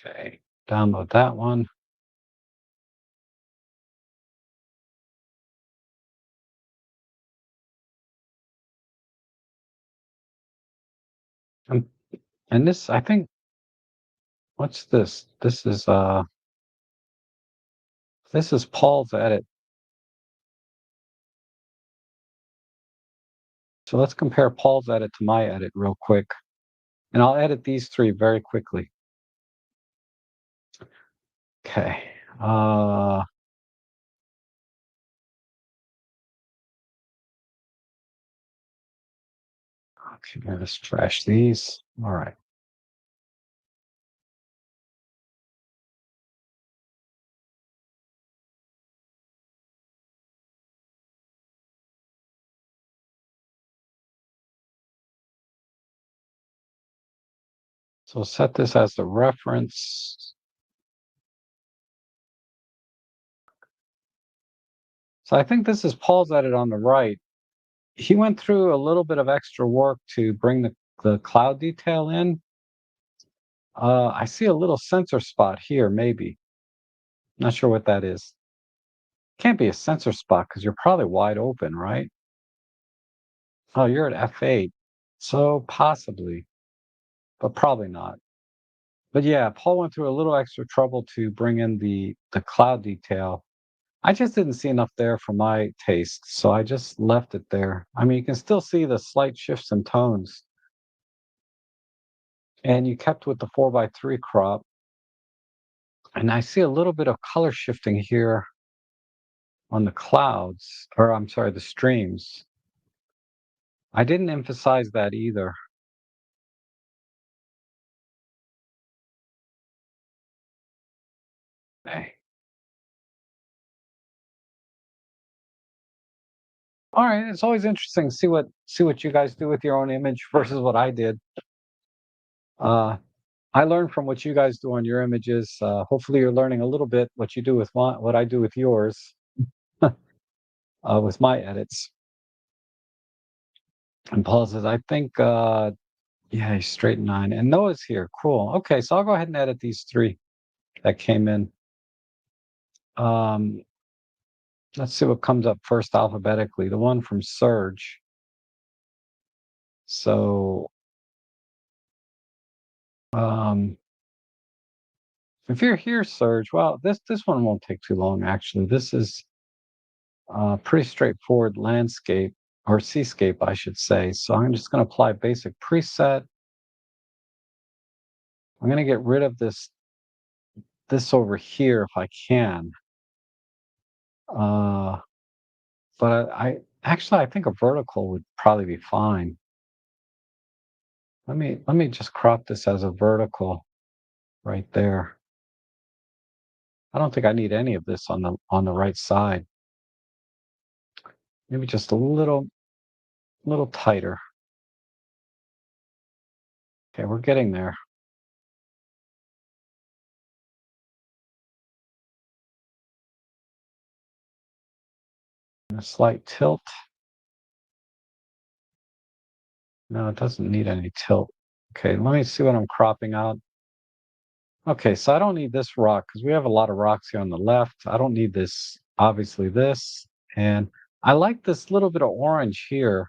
Okay, download that one. Um, and this, I think, what's this? This is Paul's edit. So let's compare Paul's edit to my edit real quick. And I'll edit these three very quickly. Okay. Okay, let's trash these. All right. So set this as the reference. So I think this is Paul's edit on the right. He went through a little bit of extra work to bring the cloud detail in. I see a little sensor spot here, maybe. Not sure what that is. Can't be a sensor spot because you're probably wide open, right? Oh, you're at f8. So possibly, but probably not. But yeah, Paul went through a little extra trouble to bring in the cloud detail. I just didn't see enough there for my taste, so I just left it there. I mean, you can still see the slight shifts in tones, and you kept with the 4:3 crop. And I see a little bit of color shifting here on the clouds, or I'm sorry, the streams. I didn't emphasize that either. Hey. All right, it's always interesting to see what you guys do with your own image versus what I did. Uh, I learned from what you guys do on your images. Hopefully, you're learning a little bit what you do with what I do with yours, with my edits. And Paul says, I think, yeah, he's straight 9. And Noah's here. Cool. Okay, so I'll go ahead and edit these 3 that came in. Um, let's see what comes up first alphabetically. The one from Serge. So, um, if you're here, Serge, well, this one won't take too long. Actually, this is pretty straightforward landscape or seascape, I should say. So I'm just going to apply basic preset. I'm going to get rid of this over here if I can. Uh, but I actually I think a vertical would probably be fine. Let me just crop this as a vertical right there. I don't think I need any of this on the right side. Maybe just a little tighter. Okay, we're getting there. And a slight tilt. No, it doesn't need any tilt. Okay, let me see what I'm cropping out. Okay, so I don't need this rock because we have a lot of rocks here on the left. I don't need this, obviously this. And I like this little bit of orange here,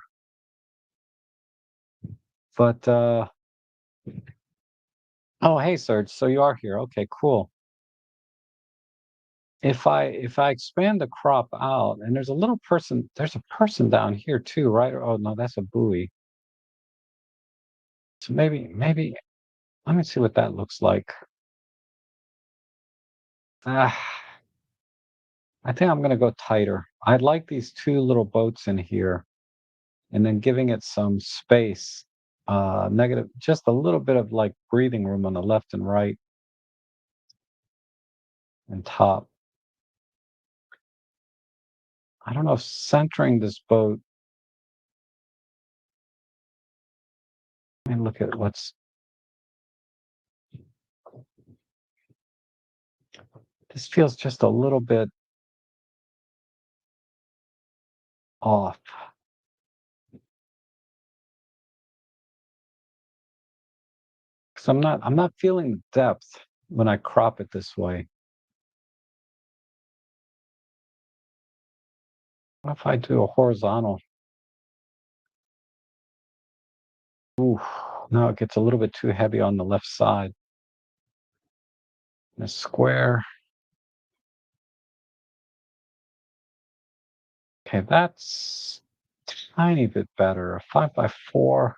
but oh, hey Serge, so you are here. Okay, cool. If I expand the crop out, and there's a person down here too, right? Oh no, that's a buoy. So maybe let me see what that looks like. Ah, I think I'm gonna go tighter. I'd like these 2 little boats in here, and then giving it some space. Negative, just a little bit of like breathing room on the left and right and top. I don't know if centering this boat. Let me look at this feels just a little bit off. Because I'm not feeling depth when I crop it this way. What if I do a horizontal? Ooh, no, it gets a little bit too heavy on the left side. And a square. Okay, that's tiny bit better. A 5:4.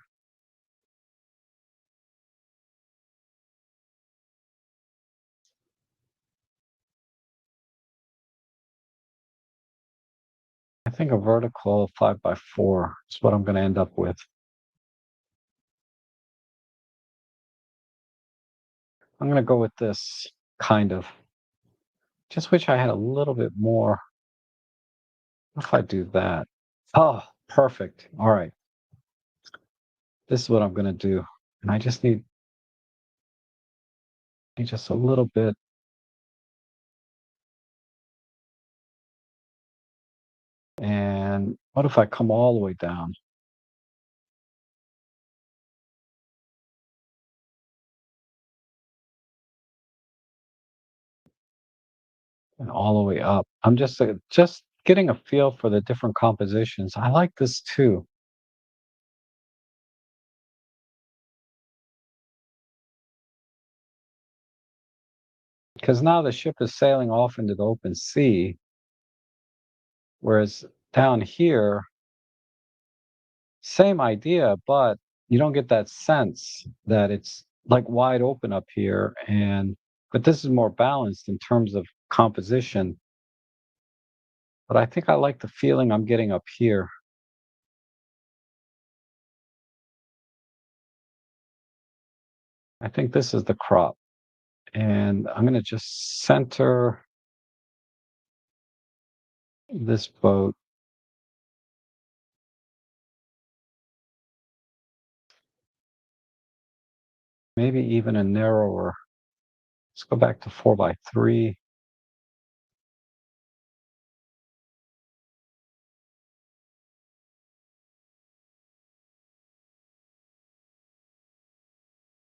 I think a vertical 5:4 is what I'm going to end up with. I'm going to go with this kind of. Just wish I had a little bit more. What if I do that? Oh, perfect. All right. This is what I'm going to do. And I just need just a little bit. And what if I come all the way down and all the way up? I'm just getting a feel for the different compositions. I like this too, because now the ship is sailing off into the open sea, whereas down here, same idea, but you don't get that sense that it's like wide open up here. And but this is more balanced in terms of composition. But I think I like the feeling I'm getting up here. I think this is the crop. And I'm going to just center this boat. Maybe even a narrower. Let's go back to 4 by 3.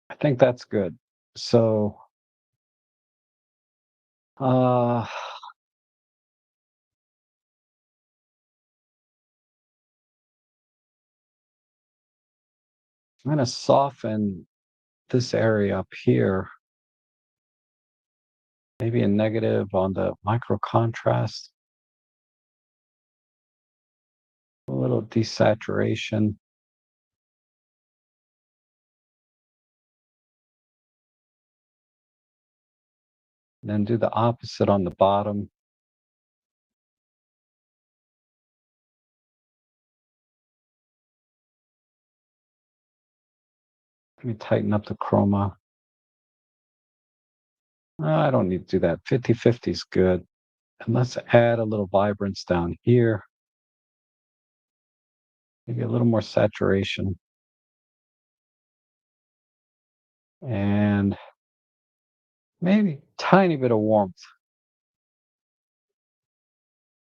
I think that's good. So, I'm going to soften this area up here. Maybe a negative on the micro contrast. A little desaturation. Then do the opposite on the bottom. Let me tighten up the chroma. I don't need to do that. 50-50 is good. And let's add a little vibrance down here. Maybe a little more saturation. And maybe tiny bit of warmth.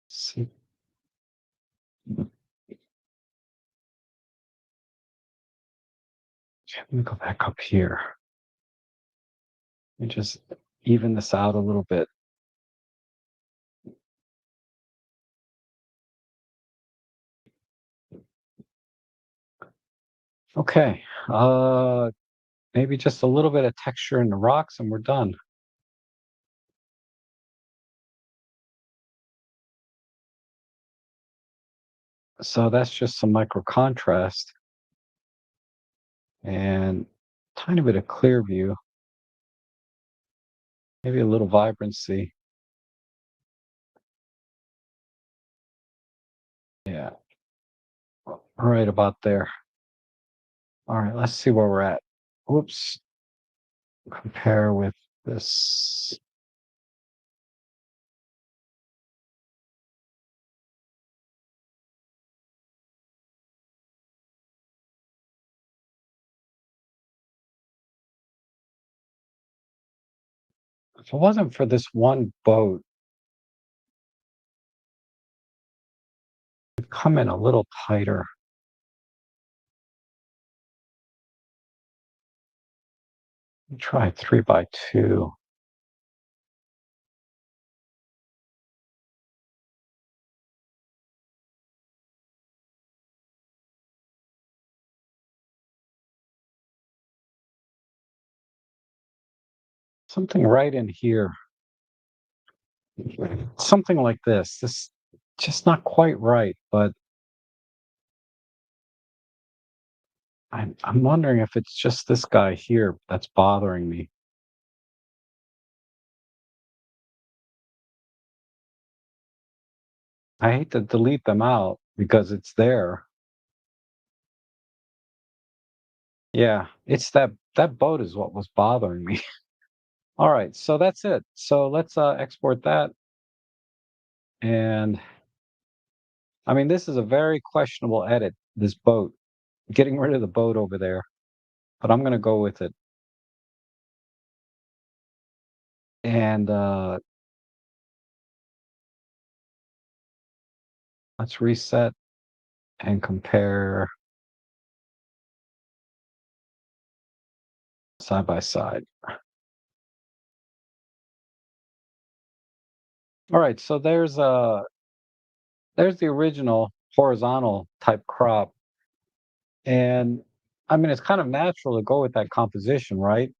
See, let me go back up here and just even this out a little bit. Okay. Maybe just a little bit of texture in the rocks and we're done. So that's just some micro contrast and tiny bit of clear view, maybe a little vibrancy. Yeah, right about there. All right, let's see where we're at. Whoops. Compare with this. If it wasn't for this one boat, it'd come in a little tighter. Try 3 by 2. Something right in here. Something like this. This just not quite right, but I'm wondering if it's just this guy here that's bothering me. I hate to delete them out because it's there. Yeah, it's that boat is what was bothering me. All right, so that's it. So let's export that. And I mean, this is a very questionable edit, this boat, getting rid of the boat over there, but I'm going to go with it. And let's reset and compare side by side. All right, so there's the original horizontal type crop, and I mean it's kind of natural to go with that composition, right?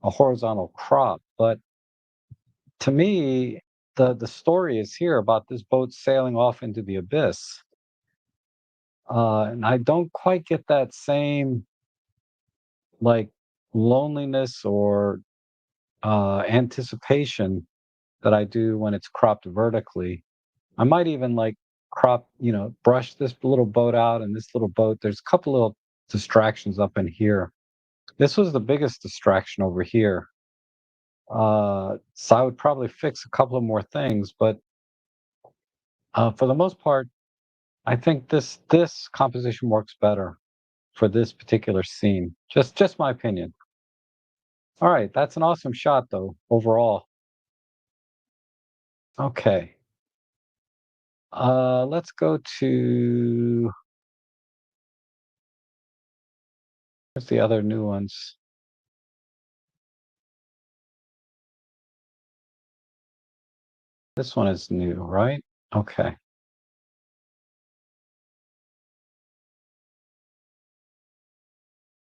A horizontal crop, but to me, the story is here about this boat sailing off into the abyss, and I don't quite get that same like loneliness or anticipation that I do when it's cropped vertically. I might even like brush this little boat out and this little boat. There's a couple little distractions up in here. This was the biggest distraction over here. So I would probably fix a couple of more things, but for the most part, I think this composition works better for this particular scene. Just my opinion. All right, that's an awesome shot though, overall. Okay. Let's go to where's the other new ones? This one is new, right? Okay.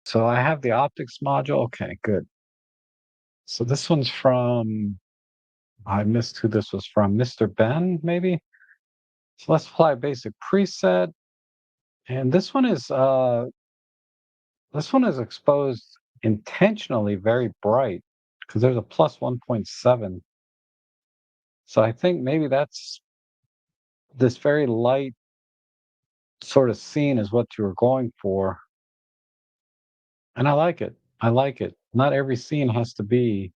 So I have the optics module. Okay, good. So this one's from I missed who this was from. Mr. Ben, maybe? So let's apply a basic preset. And this one is exposed intentionally very bright because there's a plus 1.7. So I think maybe that's this very light sort of scene is what you were going for. And I like it. I like it. Not every scene has to be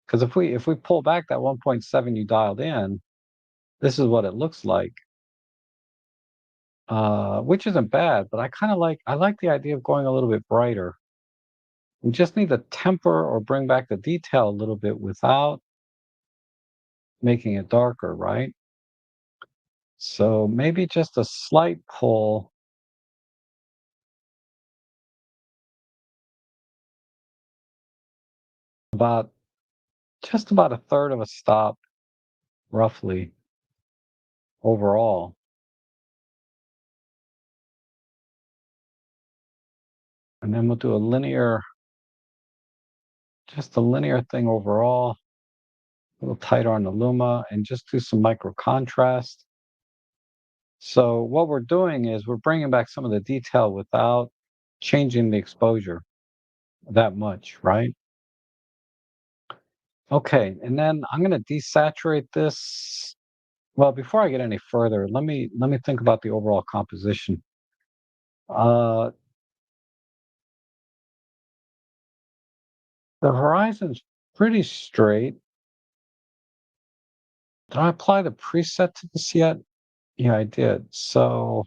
because if we pull back that 1.7 you dialed in, this is what it looks like. Which isn't bad, but I like the idea of going a little bit brighter. We just need to temper or bring back the detail a little bit without making it darker, right? So maybe just a slight pull, about just about a third of a stop, roughly, overall. And then we'll do just a linear thing overall, a little tighter on the luma, and just do some micro contrast. So what we're doing is we're bringing back some of the detail without changing the exposure that much, right? Okay, and then I'm going to desaturate this. Well, before I get any further, let me think about the overall composition. Uh, the horizon's pretty straight. Did I apply the preset to this yet? Yeah, I did. So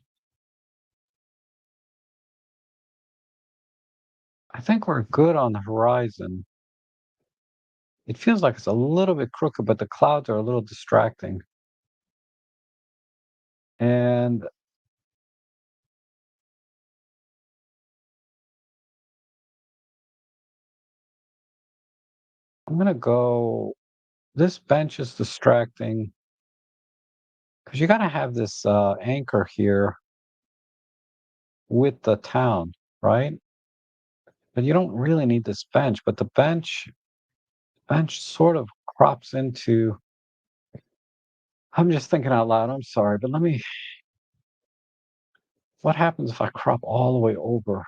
I think we're good on the horizon. It feels like it's a little bit crooked, but the clouds are a little distracting. And I'm gonna go, this bench is distracting because you gotta have this anchor here with the town, right? But you don't really need this bench, but the bench sort of crops into, I'm just thinking out loud, I'm sorry, but what happens if I crop all the way over?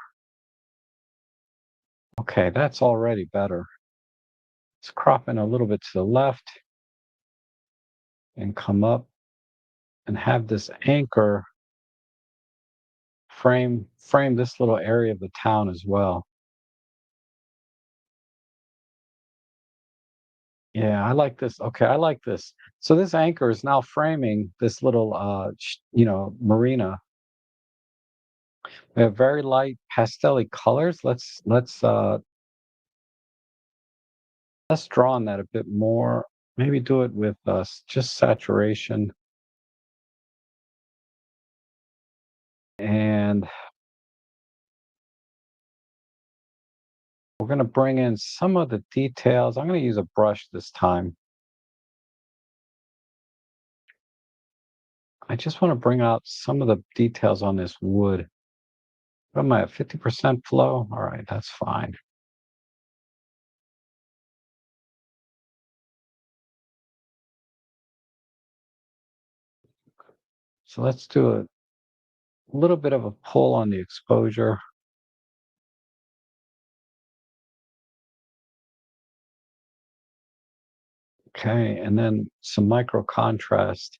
Okay, that's already better. Let's crop in a little bit to the left and come up and have this anchor frame this little area of the town as well. Yeah, I like this. Okay, I like this. So this anchor is now framing this little marina. We have very light pastel colors. let's draw on that a bit more. Maybe do it with just saturation. And we're going to bring in some of the details. I'm going to use a brush this time. I just want to bring out some of the details on this wood. What am I at, 50% flow? All right, that's fine. So let's do a little bit of a pull on the exposure. Okay, and then some micro contrast.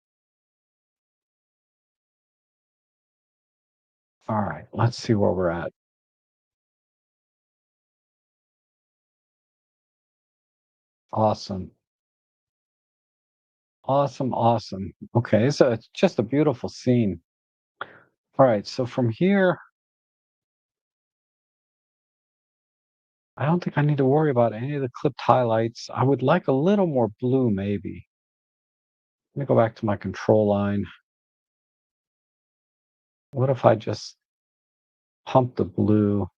All right, let's see where we're at. Awesome. Awesome, awesome. Okay, so it's just a beautiful scene. All right, so from here, I don't think I need to worry about any of the clipped highlights. I would like a little more blue, maybe. Let me go back to my control line. What if I just pump the blue?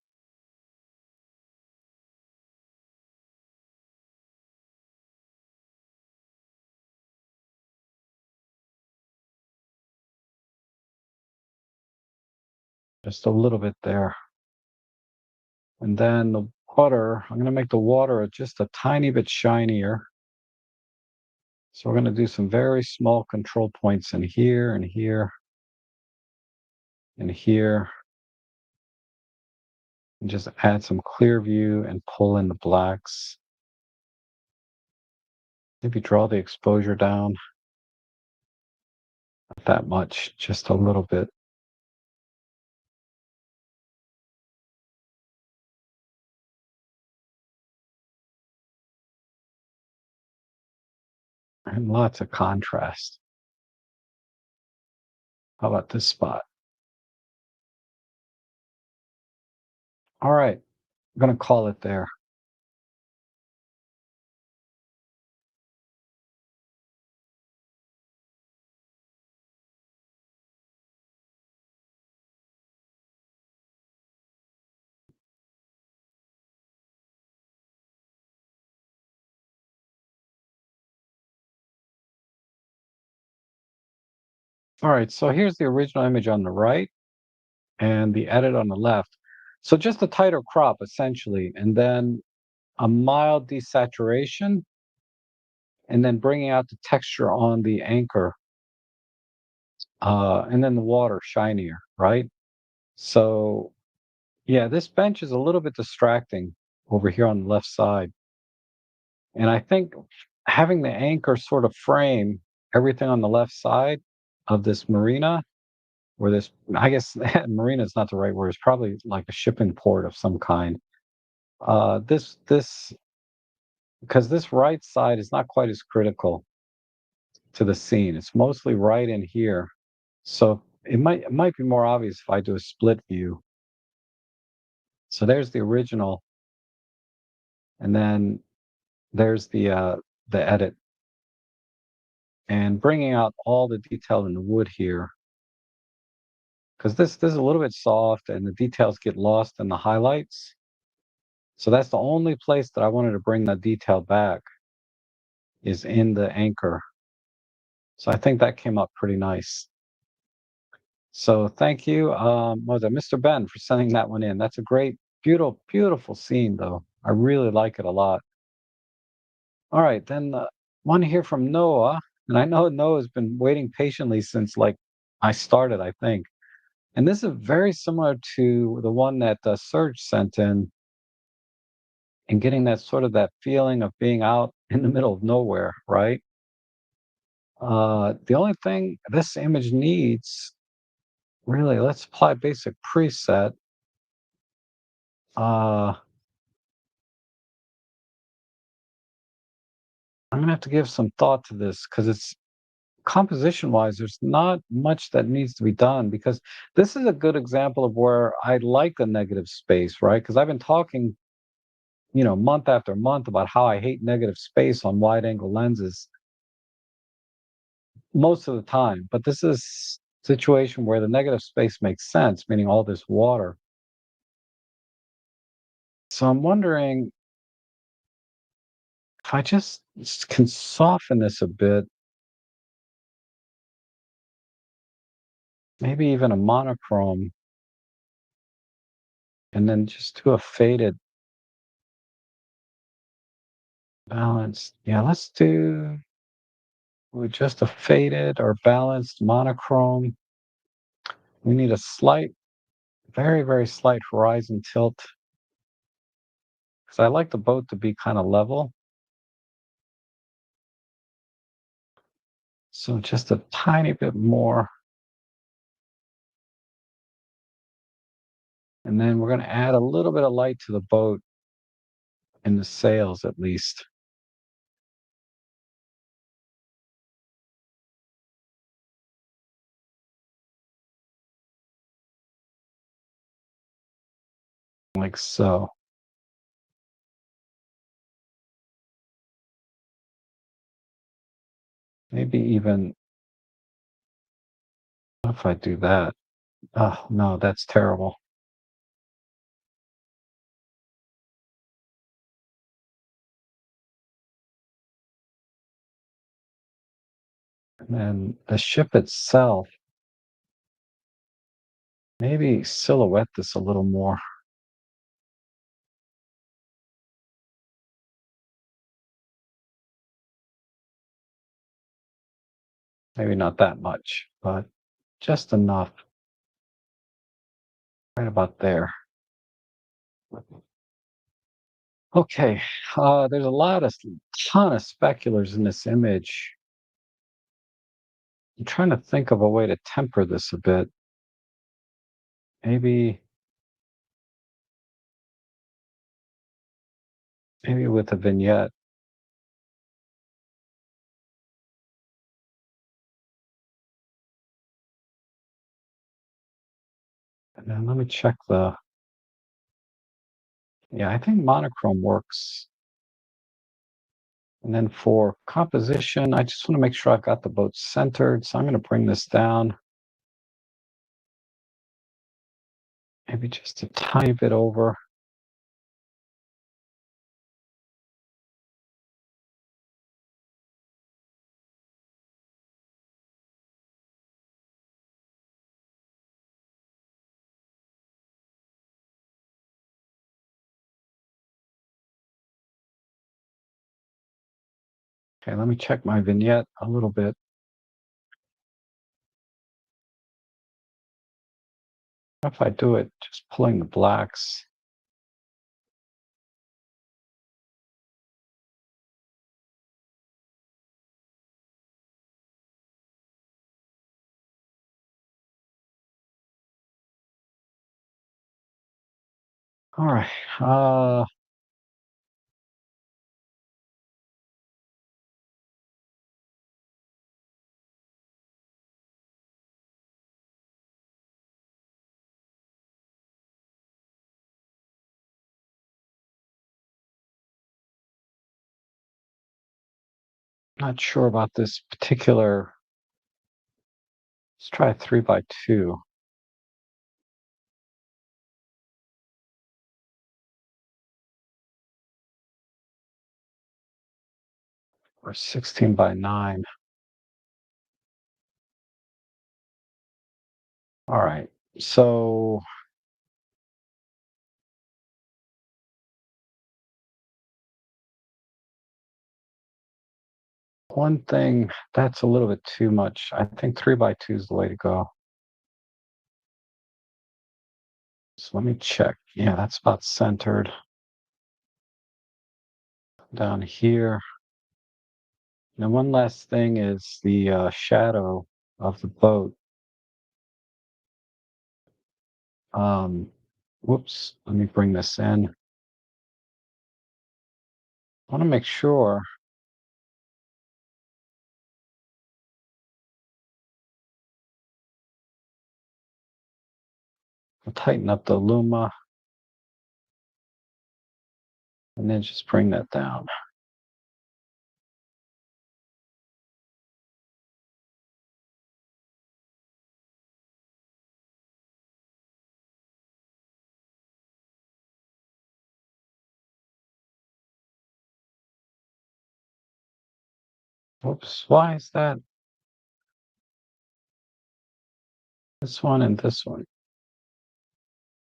Just a little bit there. And then the water, I'm going to make the water just a tiny bit shinier. So we're going to do some very small control points in here and here and here. And just add some clear view and pull in the blacks. Maybe draw the exposure down. Not that much, just a little bit. And lots of contrast. How about this spot? All right, I'm going to call it there. All right, so here's the original image on the right and the edit on the left. So just a tighter crop, essentially, and then a mild desaturation, and then bringing out the texture on the anchor, and then the water shinier, right? So, yeah, this bench is a little bit distracting over here on the left side. And I think having the anchor sort of frame everything on the left side of this marina, or this, I guess marina is not the right word, it's probably like a shipping port of some kind. This because this right side is not quite as critical to the scene. It's mostly right in here. So it might be more obvious if I do a split view. So there's the original, and then there's the edit, and bringing out all the detail in the wood here, because this is a little bit soft, and the details get lost in the highlights. So that's the only place that I wanted to bring the detail back is in the anchor. So I think that came up pretty nice. So thank you, was it Mr. Ben, for sending that one in. That's a great, beautiful, beautiful scene, though. I really like it a lot. All right, then one here from Noah, and I know Noah's been waiting patiently since like I started, I think. And this is very similar to the one that Serge sent in, and getting that sort of that feeling of being out in the middle of nowhere, right? The only thing this image needs, really, let's apply basic preset. I'm gonna have to give some thought to this because it's composition wise, there's not much that needs to be done, because this is a good example of where I like a negative space, right? Because I've been talking month after month about how I hate negative space on wide angle lenses most of the time. But this is a situation where the negative space makes sense, meaning all this water. So I'm wondering if I just can soften this a bit, maybe even a monochrome, and then just do a faded balance. Yeah, let's do with just a faded or balanced monochrome. We need a slight, very, very slight horizon tilt because I like the boat to be kind of level. So just a tiny bit more. And then we're going to add a little bit of light to the boat in the sails at least, like so. Maybe even if I do that. Oh, no, that's terrible. And then the ship itself, maybe silhouette this a little more. Maybe not that much, but just enough. Right about there. Okay, there's a ton of speculars in this image. I'm trying to think of a way to temper this a bit. Maybe, maybe with a vignette. And then let me check yeah, I think monochrome works. And then for composition, I just want to make sure I've got the boat centered. So I'm going to bring this down, maybe just a tiny bit over. Okay, let me check my vignette a little bit. If I do it, just pulling the blacks. All right. Not sure about this particular. Let's try a 3x2 or 16x9. All right. So one thing that's a little bit too much. I think 3x2 is the way to go. So let me check. Yeah, that's about centered down here. Now, one last thing is the shadow of the boat. Um, whoops, let me bring this in. I want to make sure I tighten up the luma. and then just bring that down. Whoops, why is that? This one and this one.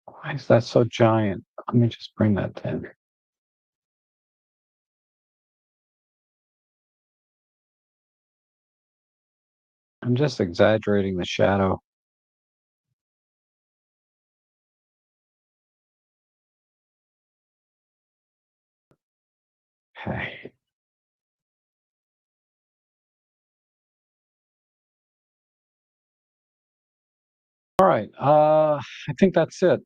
Why is that so giant? Let me just bring that down. I'm just exaggerating the shadow. Okay. All right. I think that's it.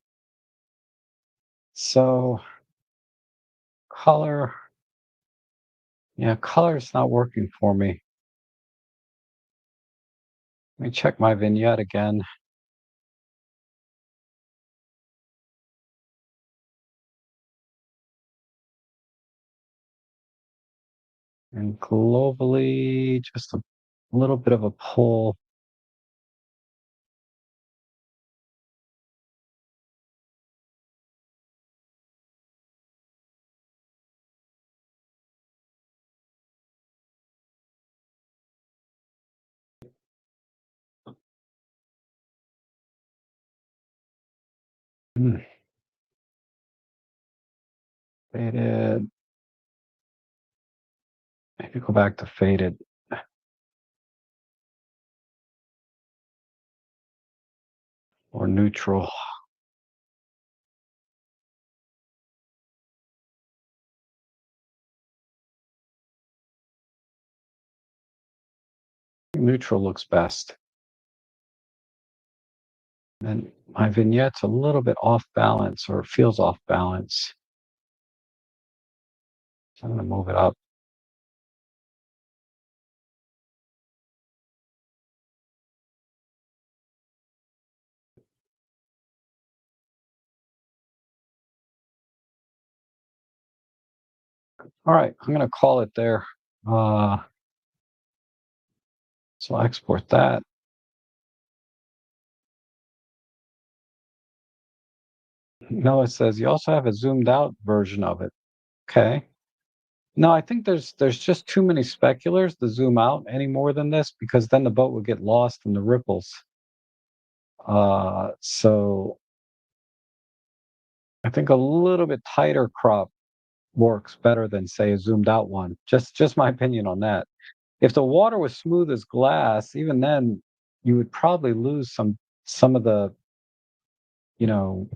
So color, yeah, color's not working for me. Let me check my vignette again. And globally, just a little bit of a pull. Hmm, faded. Maybe go back to faded or neutral. Neutral looks best. And my vignette's a little bit off balance or feels off balance. So I'm going to move it up. All right, I'm going to call it there. Uh, so I'll export that. No, it says you also have a zoomed out version of it. Okay. No, I think there's just too many speculars to zoom out any more than this because then the boat would get lost in the ripples. So I think a little bit tighter crop works better than say a zoomed out one. Just my opinion on that. If the water was smooth as glass, even then you would probably lose some of the, you know,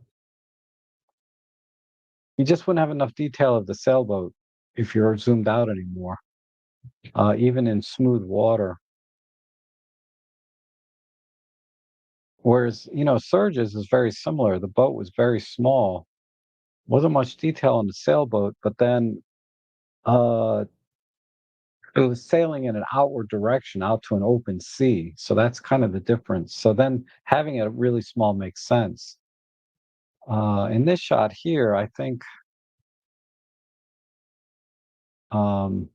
you just wouldn't have enough detail of the sailboat if you're zoomed out anymore, even in smooth water. Whereas, Surges is very similar. The boat was very small, wasn't much detail on the sailboat, but then uh, it was sailing in an outward direction out to an open sea. So that's kind of the difference. So then having it really small makes sense. In this shot here, I think um,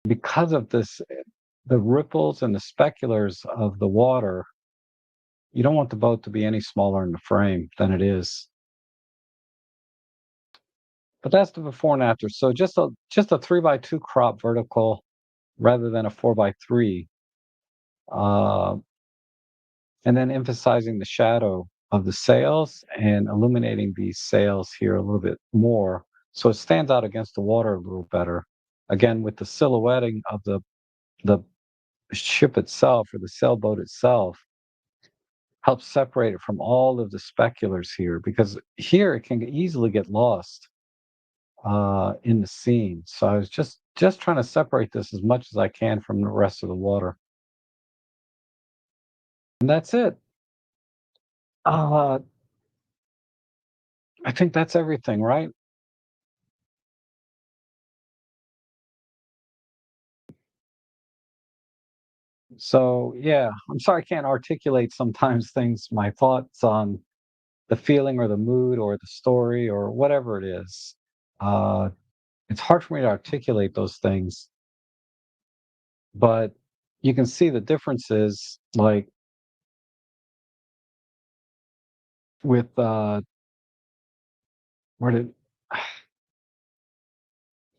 because of this, the ripples and the speculars of the water, you don't want the boat to be any smaller in the frame than it is. But that's the before and after. So just a 3x2 crop vertical rather than a 4x3, uh, and then emphasizing the shadow of the sails and illuminating these sails here a little bit more, so it stands out against the water a little better. Again, with the silhouetting of the ship itself or the sailboat itself, helps separate it from all of the speculars here because here it can easily get lost in the scene. So I was just trying to separate this as much as I can from the rest of the water. And that's it. Uh, I think that's everything, right? So yeah, I'm sorry I can't articulate sometimes things, my thoughts on the feeling or the mood or the story or whatever it is. Uh, it's hard for me to articulate those things, but you can see the differences, like with where did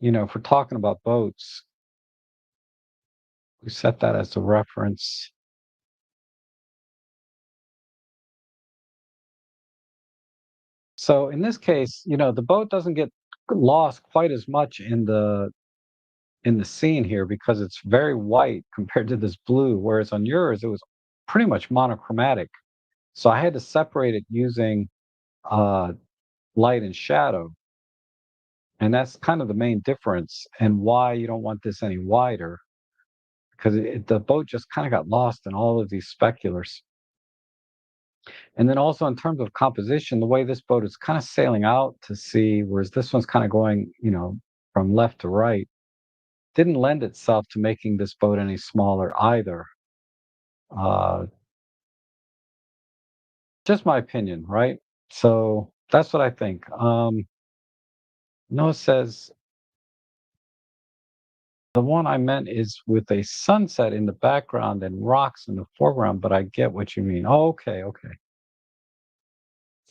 if we're talking about boats, we set that as a reference. So in this case, the boat doesn't get lost quite as much in the scene here because it's very white compared to this blue, whereas on yours it was pretty much monochromatic. So I had to separate it using uh, light and shadow, and that's kind of the main difference and why you don't want this any wider because the boat just kind of got lost in all of these speculars. And then also in terms of composition, the way this boat is kind of sailing out to sea, whereas this one's kind of going, from left to right, didn't lend itself to making this boat any smaller either. Uh, just my opinion, right? So that's what I think. Noah says the one I meant is with a sunset in the background and rocks in the foreground, but I get what you mean. Oh, okay, okay.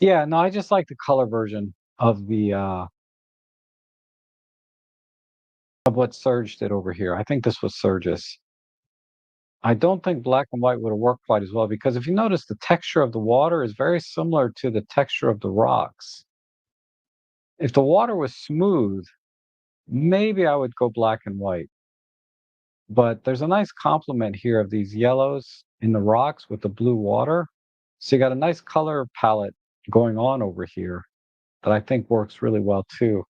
Yeah, no, I just like the color version of what Serge did over here. I think this was Serge's. I don't think black and white would have worked quite as well because if you notice, the texture of the water is very similar to the texture of the rocks. If the water was smooth, maybe I would go black and white. But there's a nice complement here of these yellows in the rocks with the blue water. So you got a nice color palette going on over here that I think works really well too.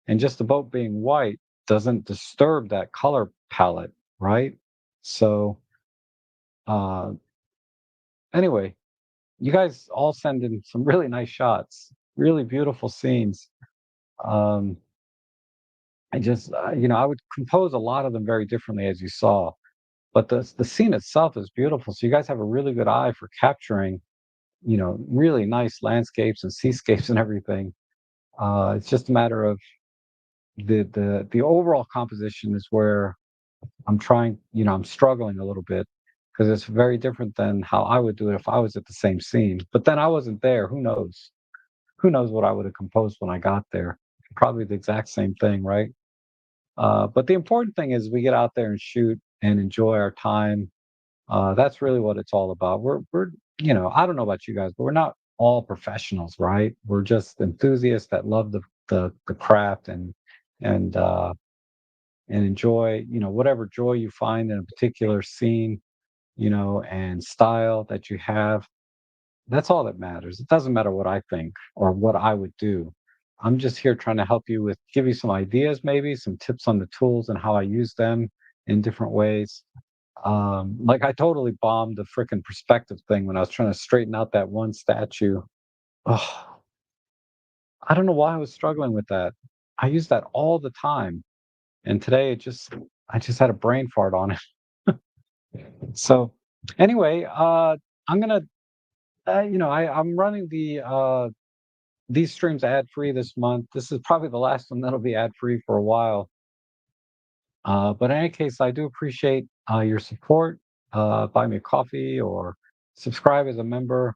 And just the boat being white doesn't disturb that color palette, right? So uh anyway, you guys all send in some really nice shots, really beautiful scenes. Um I just I would compose a lot of them very differently as you saw. But the scene itself is beautiful. So you guys have a really good eye for capturing, really nice landscapes and seascapes and everything. It's just a matter of the overall composition is where I'm trying, I'm struggling a little bit because it's very different than how I would do it if I was at the same scene. But then I wasn't there. Who knows? Who knows what I would have composed when I got there? Probably the exact same thing, right? But the important thing is we get out there and shoot and enjoy our time. That's really what it's all about. I don't know about you guys, but we're not all professionals, right? We're just enthusiasts that love the craft and uh, and enjoy, whatever joy you find in a particular scene, and style that you have. That's all that matters. It doesn't matter what I think or what I would do. I'm just here trying to help you give you some ideas, maybe some tips on the tools and how I use them in different ways. Like I totally bombed the freaking perspective thing when I was trying to straighten out that one statue. Oh, I don't know why I was struggling with that. I use that all the time, and today I just had a brain fart on it. So, anyway, I'm gonna, I'm running these streams ad free this month. This is probably the last one that'll be ad free for a while. But in any case, I do appreciate your support. Buy me a coffee or subscribe as a member.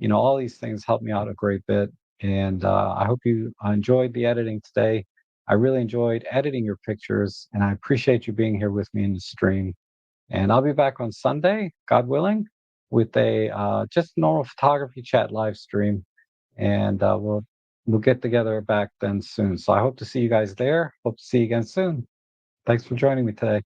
All these things help me out a great bit. And I hope you enjoyed the editing today. I really enjoyed editing your pictures, and I appreciate you being here with me in the stream. And I'll be back on Sunday, God willing, with a just normal photography chat live stream, and we'll get together back then soon. So I hope to see you guys there. Hope to see you again soon. Thanks for joining me today.